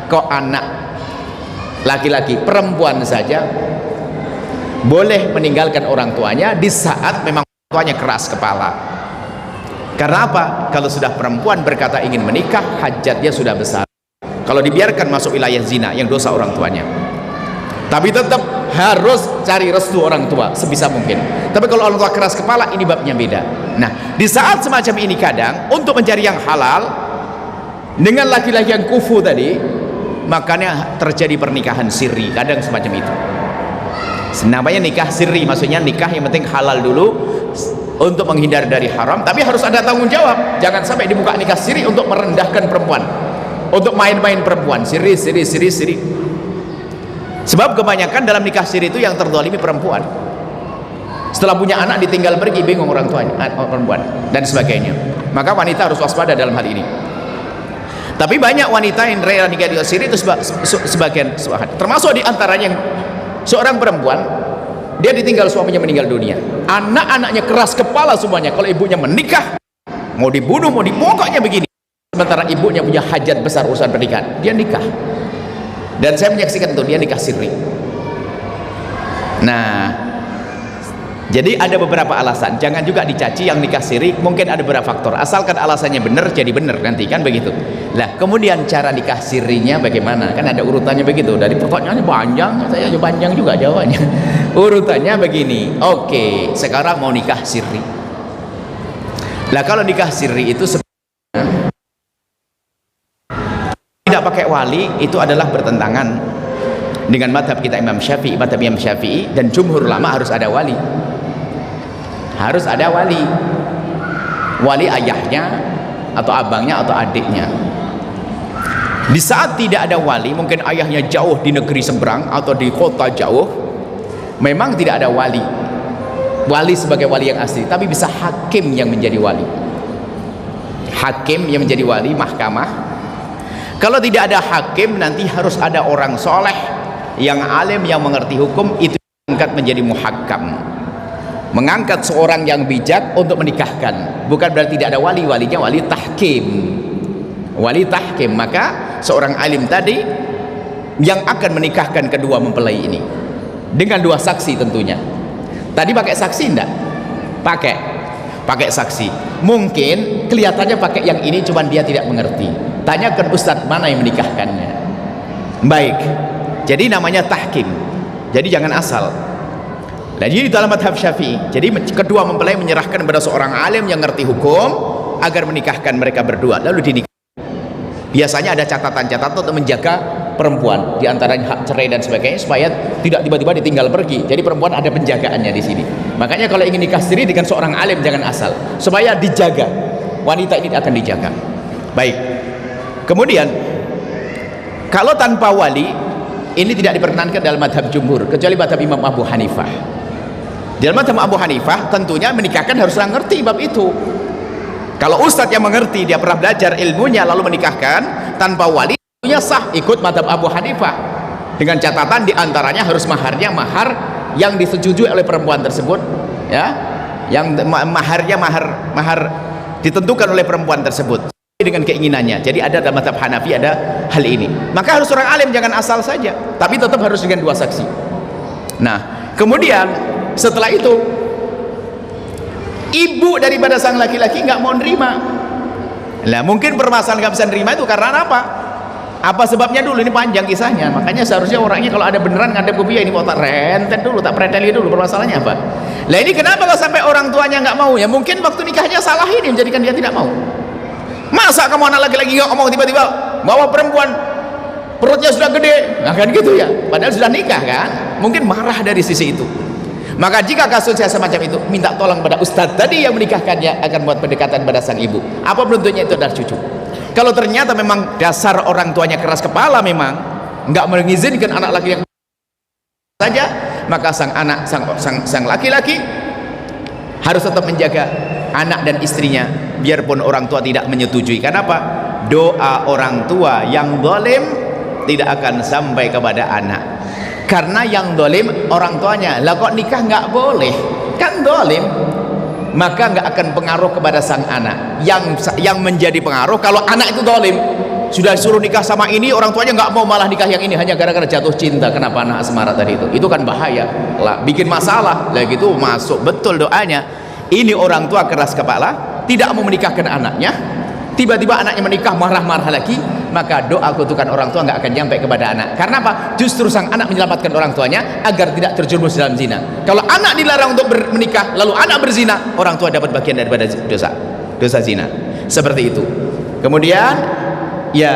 kok anak laki-laki, perempuan saja boleh meninggalkan orang tuanya di saat memang orang tuanya keras kepala. Karena apa? Kalau sudah perempuan berkata ingin menikah, hajatnya sudah besar. Kalau dibiarkan masuk wilayah zina yang dosa orang tuanya. Tapi tetap harus cari restu orang tua sebisa mungkin. Tapi kalau orang tua keras kepala, ini babnya beda. Nah, di saat semacam ini kadang untuk mencari yang halal dengan laki-laki yang kufu tadi, makanya terjadi pernikahan sirri, kadang semacam itu. Namanya nikah sirri, maksudnya nikah yang penting halal dulu untuk menghindar dari haram, tapi harus ada tanggung jawab. Jangan sampai dibuka nikah sirri untuk merendahkan perempuan, untuk main-main perempuan, sirri. Sebab kebanyakan dalam nikah sirri itu yang terzalimi perempuan. Setelah punya anak ditinggal pergi, bingung orang tuanya, perempuan dan sebagainya. Maka wanita harus waspada dalam hal ini. Tapi banyak wanita yang rela nikah sirri itu sebagian, termasuk di antaranya yang seorang perempuan, dia ditinggal suaminya meninggal dunia, anak-anaknya keras kepala semuanya. Kalau ibunya menikah, mau dibunuh, mau dipokoknya begini. Sementara ibunya punya hajat besar urusan pernikahan, dia nikah. Dan saya menyaksikan itu, dia nikah sirri. Nah, jadi ada beberapa alasan. Jangan juga dicaci yang nikah sirri, mungkin ada beberapa faktor. Asalkan alasannya benar, jadi benar nanti, kan begitu. Nah, kemudian cara nikah sirrinya bagaimana? Kan ada urutannya begitu. Dari pertanyaannya panjang, saya panjang juga jawabannya. Urutannya begini. Oke, sekarang mau nikah sirri. Lah kalau nikah sirri itu sebenarnya tidak pakai wali, itu adalah bertentangan dengan madhab kita Imam Syafi'i, dan jumhur ulama harus ada wali. Harus ada wali. Wali ayahnya atau abangnya atau adiknya. Di saat tidak ada wali, mungkin ayahnya jauh di negeri seberang atau di kota jauh, memang tidak ada wali. Wali sebagai wali yang asli, tapi bisa hakim yang menjadi wali. Hakim yang menjadi wali, mahkamah. Kalau tidak ada hakim, nanti harus ada orang soleh yang alim, yang mengerti hukum, itu diangkat menjadi muhakkam. Mengangkat seorang yang bijak untuk menikahkan. Bukan berarti tidak ada wali, walinya wali tahkim. Wali tahkim, maka seorang alim tadi yang akan menikahkan kedua mempelai ini dengan dua saksi tentunya. Tadi pakai saksi enggak? Pakai saksi. Mungkin kelihatannya pakai yang ini, cuman dia tidak mengerti. Tanyakan ustadz mana yang menikahkannya. Baik, jadi namanya tahkim. Jadi jangan asal. Nah, jadi dalam madhab Syafi'i, jadi kedua mempelai menyerahkan kepada seorang alim yang ngerti hukum agar menikahkan mereka berdua, lalu dinikah. Biasanya ada catatan-catatan untuk menjaga perempuan, diantaranya hak cerai dan sebagainya, supaya tidak tiba-tiba ditinggal pergi. Jadi perempuan ada penjagaannya di sini. Makanya kalau ingin nikah siri dengan seorang alim, jangan asal, supaya dijaga. Wanita ini akan dijaga. Baik. Kemudian kalau tanpa wali, ini tidak diperkenankan dalam madhab jumhur, kecuali madhab Imam Abu Hanifah. Dalam madhab Abu Hanifah tentunya menikahkan harus ngerti bab itu. Kalau ustadz yang mengerti, dia pernah belajar ilmunya lalu menikahkan tanpa wali, tentunya sah, ikut madhab Abu Hanifah. Dengan catatan diantaranya harus maharnya mahar yang disetujui oleh perempuan tersebut, ya, yang maharnya mahar ditentukan oleh perempuan tersebut dengan keinginannya. Jadi ada dalam mazhab Hanafi ada hal ini. Maka harus orang alim, jangan asal saja, tapi tetap harus dengan dua saksi. Nah, kemudian setelah itu ibu daripada sang laki-laki nggak mau nerima. Lah mungkin permasalahan nggak bisa nerima itu karena apa? Apa sebabnya dulu? Ini panjang kisahnya. Makanya seharusnya orangnya kalau ada beneran ngadep ke biaya ini mau tak rentet dulu, tak preteli dulu, permasalahannya apa? Lah ini kenapa kalau sampai orang tuanya nggak mau? Ya mungkin waktu nikahnya salah ini menjadikan dia tidak mau. Masa kamu anak laki-laki nggak ngomong tiba-tiba bawa perempuan perutnya sudah gede, nah kan gitu ya, padahal sudah nikah kan, mungkin marah dari sisi itu. Maka jika kasusnya semacam itu, minta tolong pada ustadz tadi yang menikahkannya akan buat pendekatan pada sang ibu. Apa beruntungnya itu adalah cucu. Kalau ternyata memang dasar orang tuanya keras kepala, memang nggak mengizinkan anak laki yang saja, maka sang laki-laki harus tetap menjaga anak dan istrinya, biarpun orang tua tidak menyetujui. Kenapa? Doa orang tua yang zalim tidak akan sampai kepada anak, karena yang zalim orang tuanya. Lah kok nikah nggak boleh, kan zalim, maka nggak akan pengaruh kepada sang anak. Yang menjadi pengaruh kalau anak itu zalim, sudah disuruh nikah sama ini, orang tuanya nggak mau, malah nikah yang ini hanya gara-gara jatuh cinta. Kenapa anak asmara tadi itu kan bahaya lah, bikin masalah lah gitu. Masuk betul doanya. Ini orang tua keras kepala, tidak mau menikahkan anaknya, tiba-tiba anaknya menikah marah-marah lagi, maka doa kutukan orang tua nggak akan nyampe kepada anak. Karena apa? Justru sang anak menyelamatkan orang tuanya agar tidak terjerumus dalam zina. Kalau anak dilarang untuk menikah lalu anak berzina, orang tua dapat bagian daripada dosa zina. Seperti itu. Kemudian ya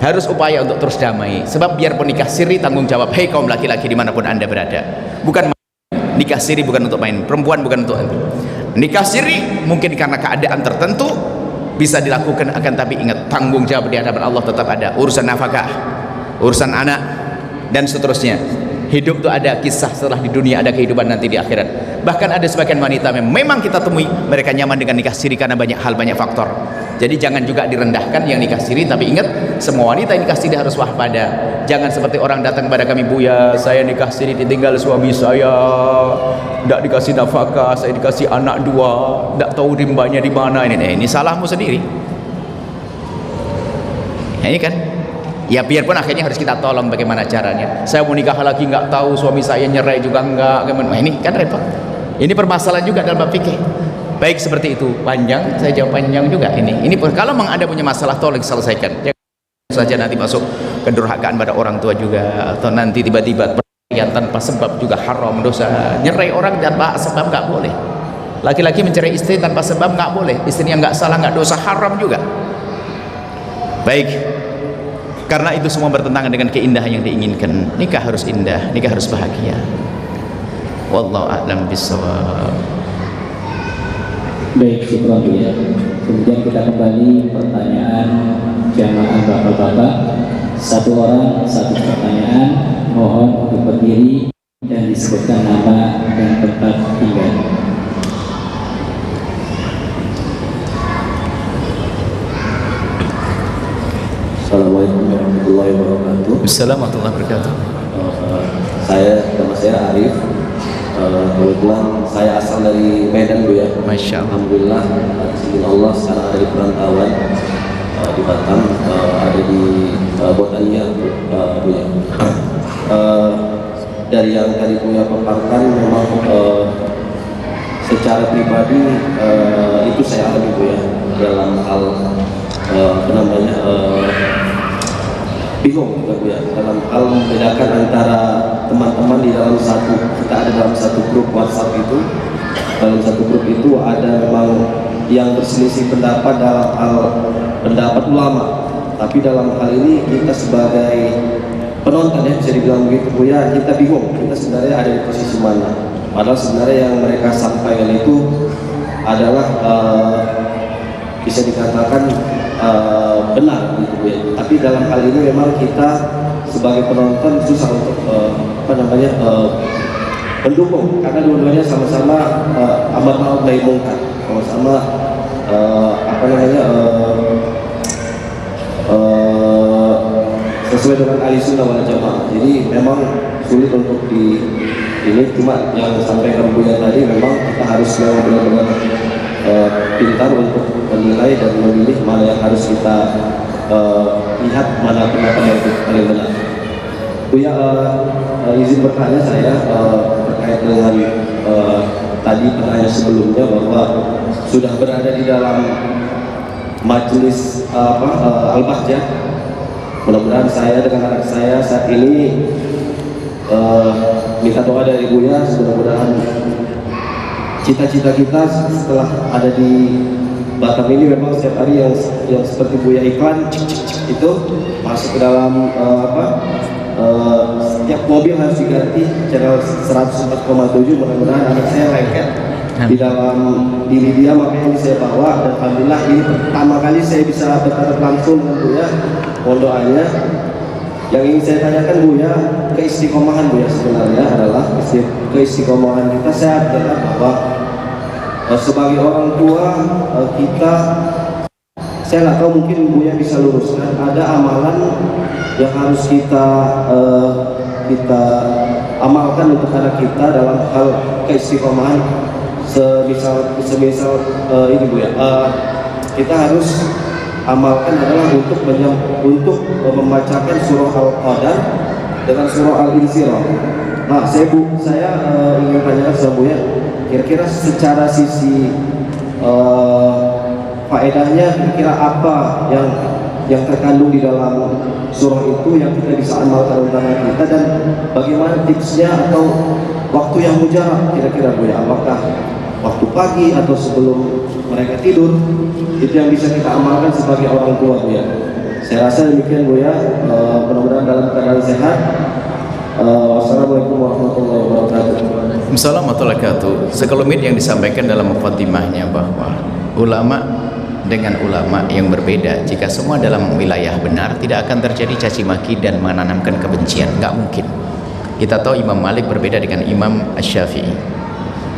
harus upaya untuk terus damai, sebab biarpun nikah siri tanggung jawab hei kaum laki-laki dimanapun anda berada. Bukan nikah siri, bukan untuk main, perempuan bukan untuk anda. Nikah siri mungkin karena keadaan tertentu bisa dilakukan, akan tapi ingat tanggung jawab di hadapan Allah tetap ada. Urusan nafkah, urusan anak dan seterusnya. Hidup itu ada kisah setelah di dunia, ada kehidupan nanti di akhirat. Bahkan ada sebagian wanita memang kita temui mereka nyaman dengan nikah siri karena banyak hal, banyak faktor. Jadi jangan juga direndahkan yang nikah siri, tapi ingat semua wanita yang nikah siri harus waspada. Jangan seperti orang datang kepada kami, Buya saya nikah siri ditinggal suami saya, tidak dikasih nafkah, saya dikasih anak 2, tidak tahu rimbanya di mana. Ini salahmu sendiri. Ini kan ya biarpun akhirnya harus kita tolong bagaimana caranya. Saya mau nikah lagi nggak tahu, suami saya nyerai juga enggak, nah, ini kan repot. Ini permasalahan juga dalam bab fikih. Baik, seperti itu. Panjang, saya jawab panjang juga ini kalau memang ada punya masalah tolong selesaikan. Jangan saja nanti masuk kedurhakaan pada orang tua juga, atau nanti tiba-tiba perceraian tanpa sebab juga haram, dosa. Nyerai orang tanpa sebab nggak boleh. Laki-laki mencerai istri tanpa sebab nggak boleh. Istrinya nggak salah, nggak dosa, haram juga. Baik. Karena itu semua bertentangan dengan keindahan yang diinginkan. Nikah harus indah, nikah harus bahagia. Wallahu a'lam bishawab. Baik, syukur ya. Kemudian kita kembali pertanyaan jamaah bapak-bapak. Satu orang, satu pertanyaan. Mohon untuk berdiri dan disebutkan nama dan tempat tinggal. Assalamualaikum warahmatullahi wabarakatuh. Assalamualaikum warahmatullahi wabarakatuh. Nama saya Arif. Kebetulan saya asal dari Medan, Bu ya. Masya Allah. Alhamdulillah, Allah sekarang ada di perantauan di Batam, ada di Botania, Bu ya. Dari yang tadi punya paparkan, memang secara pribadi itu saya alami, Bu ya, dalam hal bingung juga, Bu ya, dalam hal membedakan antara teman-teman di dalam kita ada dalam satu grup WhatsApp itu. Dalam satu grup itu ada memang yang berselisih pendapat dalam hal pendapat ulama, tapi dalam hal ini kita sebagai penonton, ya bisa dibilang begitu, Bu ya, kita bingung kita sebenarnya ada di posisi mana. Padahal sebenarnya yang mereka sampaikan itu adalah bisa dikatakan benar gitu, Bu ya. Tapi dalam hal ini memang kita sebagai penonton susah untuk mendukung, karena dua-duanya sama-sama amar ma'ruf nahi munkar, sama-sama sesuai dengan ahli sunnah wal jamaah. Jadi memang sulit untuk ini, cuma yang sampaikan Buya tadi memang kita harus benar-benar pintar untuk menilai dan memilih mana yang harus kita lihat, mana pendapat yang paling benar. Buya izin bertanya saya terkait dengan tadi pertanyaan sebelumnya, bahwa sudah berada di dalam majelis Al-Bahjah. Mudah-mudahan saya dengan anak saya saat ini minta doa dari Buya, mudah-mudahan cita-cita kita setelah ada di Batam ini memang setiap hari yang seperti Buya iklan itu masuk ke dalam setiap mobil harus diganti channel 104,7. Mudah-mudahan anak saya lengket di dalam diri dia, makanya ini saya bawa, dan alhamdulillah ini pertama kali saya bisa bertatap langsung dengan Buya. Mohon doanya. Yang ingin saya tanyakan, Buya, keistiqomahan Buya sebenarnya adalah keistiqomahan kita. Saya adalah bahwa sebagai orang tua kita, saya nggak tahu, mungkin Buya bisa luruskan, ada amalan yang harus kita amalkan untuk anak kita dalam hal keistiqomahan. Semisal ini, Bu ya, kita harus amalkan adalah untuk membacakan surah Al-Qadar dengan surah Al-Insyirah. Nah, saya ingin tanyakan sama Bu ya, kira-kira secara sisi faedahnya kira-kira apa yang yang terkandung di dalam surah itu yang kita bisa amalkan untuk kita, dan bagaimana tipsnya atau waktu yang mujarab kira-kira Buya, apakah waktu pagi atau sebelum mereka tidur, itu yang bisa kita amalkan sebagai orang tua Buya. Saya rasa demikian Buya, mudah-mudahan dalam keadaan sehat. Wassalamualaikum warahmatullahi wabarakatuh. Assalamualaikum warahmatullahi wabarakatuh. Sekelumit yang disampaikan dalam mukadimahnya bahwa ulama dengan ulama yang berbeda, jika semua dalam wilayah benar, tidak akan terjadi caci maki dan menanamkan kebencian. Nggak mungkin. Kita tahu Imam Malik berbeda dengan Imam Syafi'i.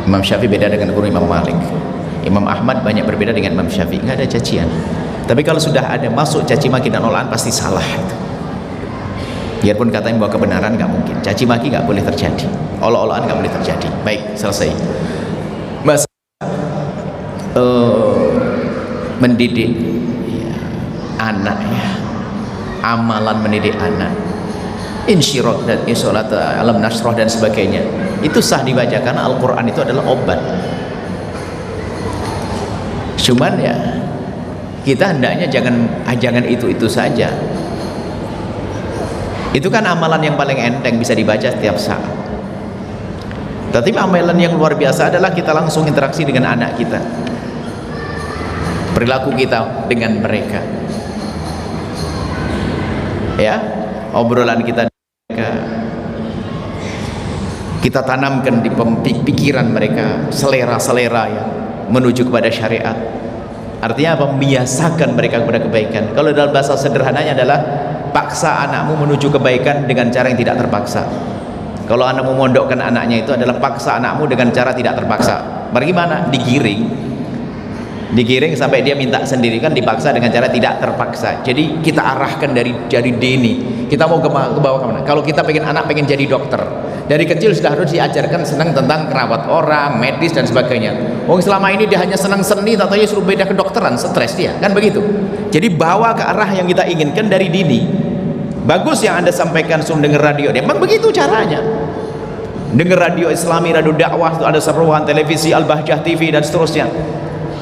Imam Syafi'i beda dengan guru Imam Malik. Imam Ahmad banyak berbeda dengan Imam Syafi'i. Nggak ada cacian. Tapi kalau sudah ada masuk caci maki dan olaan, pasti salah. Biarpun katanya bahwa kebenaran, nggak mungkin. Caci maki nggak boleh terjadi, olah-olahan nggak boleh terjadi. Baik, selesai. Mendidik ya, anak ya, amalan mendidik anak, insyirah dan isolat, alam nasroh dan sebagainya, itu sah dibaca karena Al-Quran itu adalah obat. Cuman ya kita hendaknya jangan itu saja. Itu kan amalan yang paling enteng, bisa dibaca setiap saat. Tapi amalan yang luar biasa adalah kita langsung interaksi dengan anak kita, perilaku kita dengan mereka, ya, obrolan kita dengan mereka, kita tanamkan di pikiran mereka selera-selera yang menuju kepada syariat. Artinya apa? Membiasakan mereka kepada kebaikan. Kalau dalam bahasa sederhananya adalah paksa anakmu menuju kebaikan dengan cara yang tidak terpaksa. Kalau anakmu mondokkan anaknya, itu adalah paksa anakmu dengan cara tidak terpaksa. Bagaimana? Digiring sampai dia minta sendiri, kan dipaksa dengan cara tidak terpaksa. Jadi kita arahkan dari dini. Kita mau ke bawah kemana? Kalau kita anak pengen jadi dokter, dari kecil sudah harus diajarkan senang tentang kerawat orang, medis dan sebagainya. Selama ini dia hanya senang seni, tatanya suruh beda kedokteran, stres dia, kan begitu. Jadi bawa ke arah yang kita inginkan dari dini. Bagus yang Anda sampaikan, suruh denger radio, memang begitu caranya. Dengar radio Islami, radio dakwah, itu ada seruan televisi Al-Bahjah TV dan seterusnya.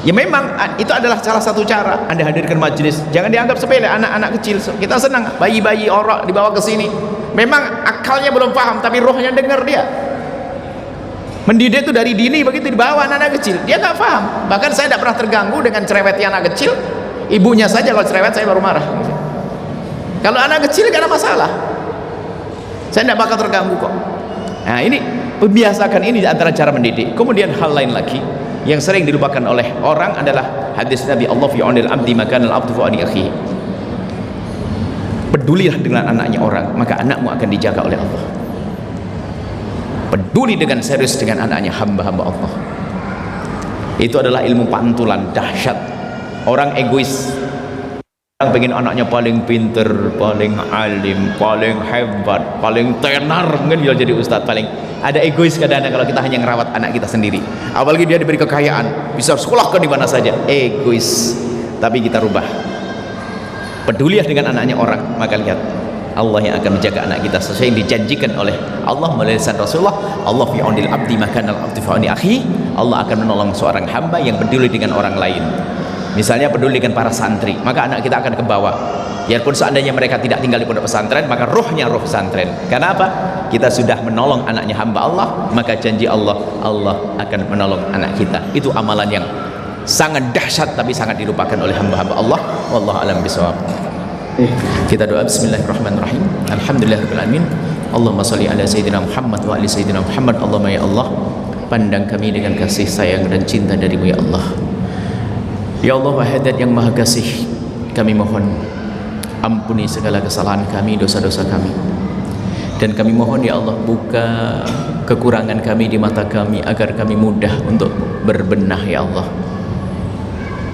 Ya memang itu adalah salah satu cara. Anda hadirkan majelis, jangan dianggap sepele. Anak-anak kecil kita senang, bayi-bayi orang dibawa ke sini, memang akalnya belum paham tapi rohnya dengar dia. Mendidik itu dari dini begitu, dibawa anak-anak kecil, dia nggak paham. Bahkan saya tidak pernah terganggu dengan cerewetnya anak kecil. Ibunya saja kalau cerewet saya baru marah. Kalau anak kecil gak ada masalah, saya tidak bakal terganggu kok. Nah ini, membiasakan ini di antara cara mendidik. Kemudian hal lain lagi yang sering dilupakan oleh orang adalah hadis Nabi, Allah fi aunil abdi makanal abdu fi auni akhihi. Pedulilah dengan anaknya orang, maka anakmu akan dijaga oleh Allah. Peduli dengan serius dengan anaknya hamba-hamba Allah. Itu adalah ilmu pantulan dahsyat. Orang egois, orang pengen anaknya paling pinter, paling alim, paling hebat, paling tenar, mungkin dia jadi ustadz. Paling ada egois kadang-kadang kalau kita hanya ngerawat anak kita sendiri, apalagi dia diberi kekayaan, bisa sekolahkan di mana saja. Egois. Tapi kita rubah, pedulilah dengan anaknya orang, maka lihat Allah yang akan menjaga anak kita sesuai yang dijanjikan oleh Allah melalui lisan Rasulullah. Allah fi aunil abdi makanal abdi fi auni akhi. Allah akan menolong seorang hamba yang peduli dengan orang lain. Misalnya peduli dengan para santri, maka anak kita akan ke bawah. Biarpun seandainya mereka tidak tinggal di pondok pesantren, maka rohnya roh pesantren. Karena apa? Kita sudah menolong anaknya hamba Allah, maka janji Allah, Allah akan menolong anak kita. Itu amalan yang sangat dahsyat tapi sangat dilupakan oleh hamba-hamba Allah. Wallahu a'lam bishawab. Kita doa bismillahirrahmanirrahim. Alhamdulillahirabbil alamin. Allahumma shalli ala sayyidina Muhammad wa ali sayyidina Muhammad. Allahumma ya Allah, pandang kami dengan kasih sayang dan cinta dari-Mu ya Allah. Ya Allah Wahadat yang Maha Kasih, kami mohon ampuni segala kesalahan kami, dosa-dosa kami. Dan kami mohon ya Allah, buka kekurangan kami di mata kami agar kami mudah untuk berbenah ya Allah.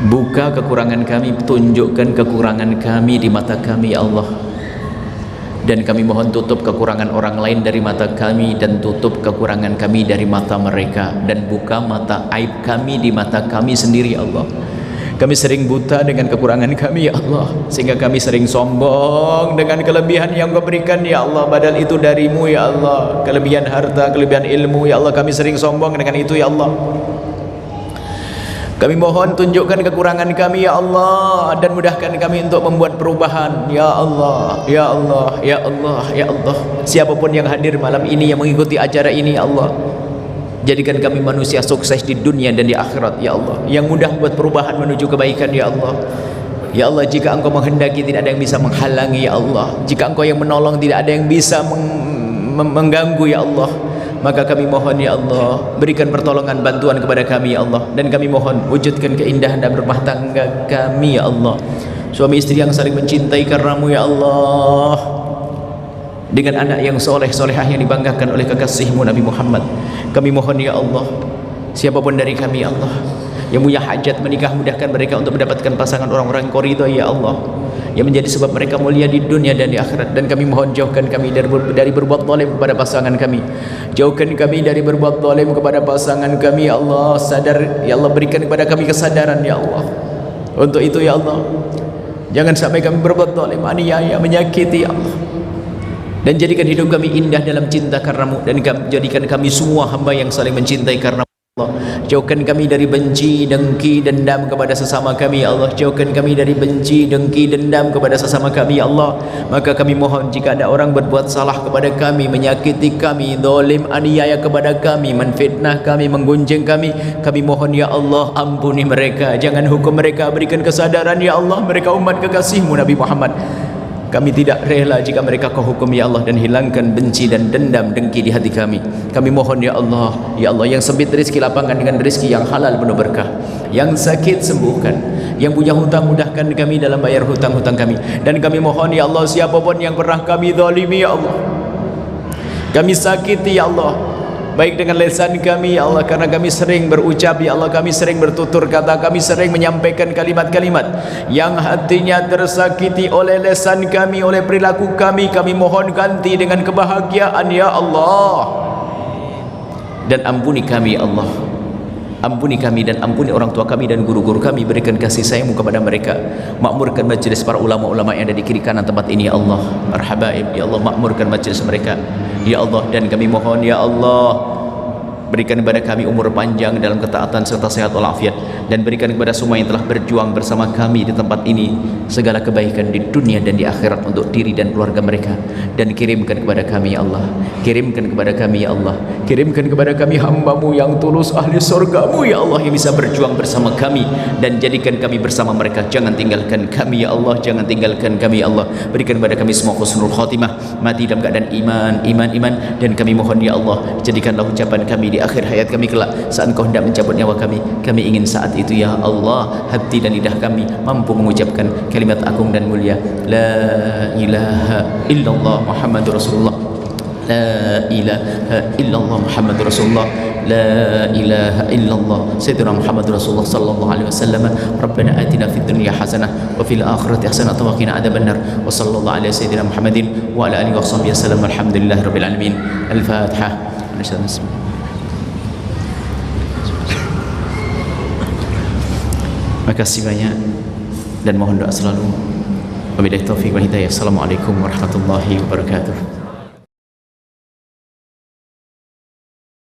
Buka kekurangan kami, tunjukkan kekurangan kami di mata kami ya Allah. Dan kami mohon tutup kekurangan orang lain dari mata kami, dan tutup kekurangan kami dari mata mereka, dan buka mata aib kami di mata kami sendiri ya Allah. Kami sering buta dengan kekurangan kami ya Allah, sehingga kami sering sombong dengan kelebihan yang Kau berikan ya Allah, padahal itu dari-Mu ya Allah. Kelebihan harta, kelebihan ilmu ya Allah, kami sering sombong dengan itu ya Allah. Kami mohon tunjukkan kekurangan kami ya Allah, dan mudahkan kami untuk membuat perubahan ya Allah, ya Allah, ya Allah, ya Allah. Siapapun yang hadir malam ini yang mengikuti acara ini ya Allah, jadikan kami manusia sukses di dunia dan di akhirat ya Allah, yang mudah buat perubahan menuju kebaikan ya Allah. Ya Allah, jika Engkau menghendaki tidak ada yang bisa menghalangi ya Allah, jika Engkau yang menolong tidak ada yang bisa mengganggu ya Allah. Maka kami mohon ya Allah, berikan pertolongan bantuan kepada kami ya Allah, dan kami mohon wujudkan keindahan dalam rumah tangga kami ya Allah, suami istri yang saling mencintai karenamu ya Allah, dengan anak yang soleh-solehah yang dibanggakan oleh kekasihmu Nabi Muhammad. Kami mohon ya Allah, siapapun dari kami ya Allah yang punya hajat menikah, mudahkan mereka untuk mendapatkan pasangan orang-orang yang Kau ridhoi ya Allah, yang menjadi sebab mereka mulia di dunia dan di akhirat. Dan kami mohon jauhkan kami dari berbuat zalim kepada pasangan kami, jauhkan kami dari berbuat zalim kepada pasangan kami ya Allah. Sadar ya Allah, berikan kepada kami kesadaran ya Allah untuk itu ya Allah. Jangan sampai kami berbuat zalim, aniaya, menyakiti ya Allah. Dan jadikan hidup kami indah dalam cinta karenamu, dan jadikan kami semua hamba yang saling mencintai karenamu Allah. Jauhkan kami dari benci, dengki, dendam kepada sesama kami ya Allah. Jauhkan kami dari benci, dengki, dendam kepada sesama kami ya Allah. Maka kami mohon, jika ada orang berbuat salah kepada kami, menyakiti kami, zalim, aniaya kepada kami, menfitnah kami, menggunjing kami mohon ya Allah, ampuni mereka, jangan hukum mereka, berikan kesadaran ya Allah. Mereka umat kekasihmu Nabi Muhammad. Kami tidak rela jika mereka Kau hukum ya Allah, dan hilangkan benci dan dendam, dengki di hati kami. Kami mohon ya Allah, ya Allah, yang sempit rezeki lapangkan dengan rezeki yang halal penuh berkah, yang sakit sembuhkan, yang punya hutang mudahkan kami dalam bayar hutang-hutang kami. Dan kami mohon ya Allah, siapapun yang pernah kami zalimi ya Allah, kami sakiti ya Allah, baik dengan lisan kami ya Allah, karena kami sering berucap ya Allah, kami sering bertutur kata, kami sering menyampaikan kalimat-kalimat yang hatinya tersakiti oleh lisan kami, oleh perilaku kami. Kami mohon ganti dengan kebahagiaan ya Allah. Dan ampuni kami ya Allah, ampuni kami dan ampuni orang tua kami dan guru-guru kami. Berikan kasih sayangmu kepada mereka. Makmurkan majlis para ulama-ulama yang ada di kiri kanan tempat ini ya Allah. Marhabaib ya Allah, makmurkan majlis mereka ya Allah. Dan kami mohon ya Allah, berikan kepada kami umur panjang dalam ketaatan serta sehat walafiat, dan berikan kepada semua yang telah berjuang bersama kami di tempat ini segala kebaikan di dunia dan di akhirat untuk diri dan keluarga mereka. Dan kirimkan kepada kami ya Allah, kirimkan kepada kami ya Allah, kirimkan kepada kami hamba-Mu yang tulus, ahli surga-Mu ya Allah, yang bisa berjuang bersama kami, dan jadikan kami bersama mereka. Jangan tinggalkan kami ya Allah, jangan tinggalkan kami ya Allah. Berikan kepada kami semua husnul khatimah, mati dalam keadaan iman. Dan kami mohon ya Allah, jadikanlah ucapan kami di akhir hayat kami kelak, saat Engkau hendak mencabut nyawa kami. Kami ingin saat itu ya Allah, hati dan lidah kami mampu mengucapkan kalimat agung dan mulia, la ilaha illallah Muhammadur Rasulullah, la ilaha illallah Muhammadur Rasulullah, la ilaha illallah Sayyidina Muhammadur Rasulullah sallallahu alaihi wasallam. Rabbana atina fid dunya hasanah wa fil akhirati hasanah wa qina adzabannar. Wa sallallahu ala sayyidina Muhammadin wa ala alihi washabbihi wasallam. Alhamdulillahirabbil alamin. Al-Fatihah. Makasih banyak dan mohon doa selalu. Wabillahi taufiq wal hidayah. Assalamualaikum warahmatullahi wabarakatuh.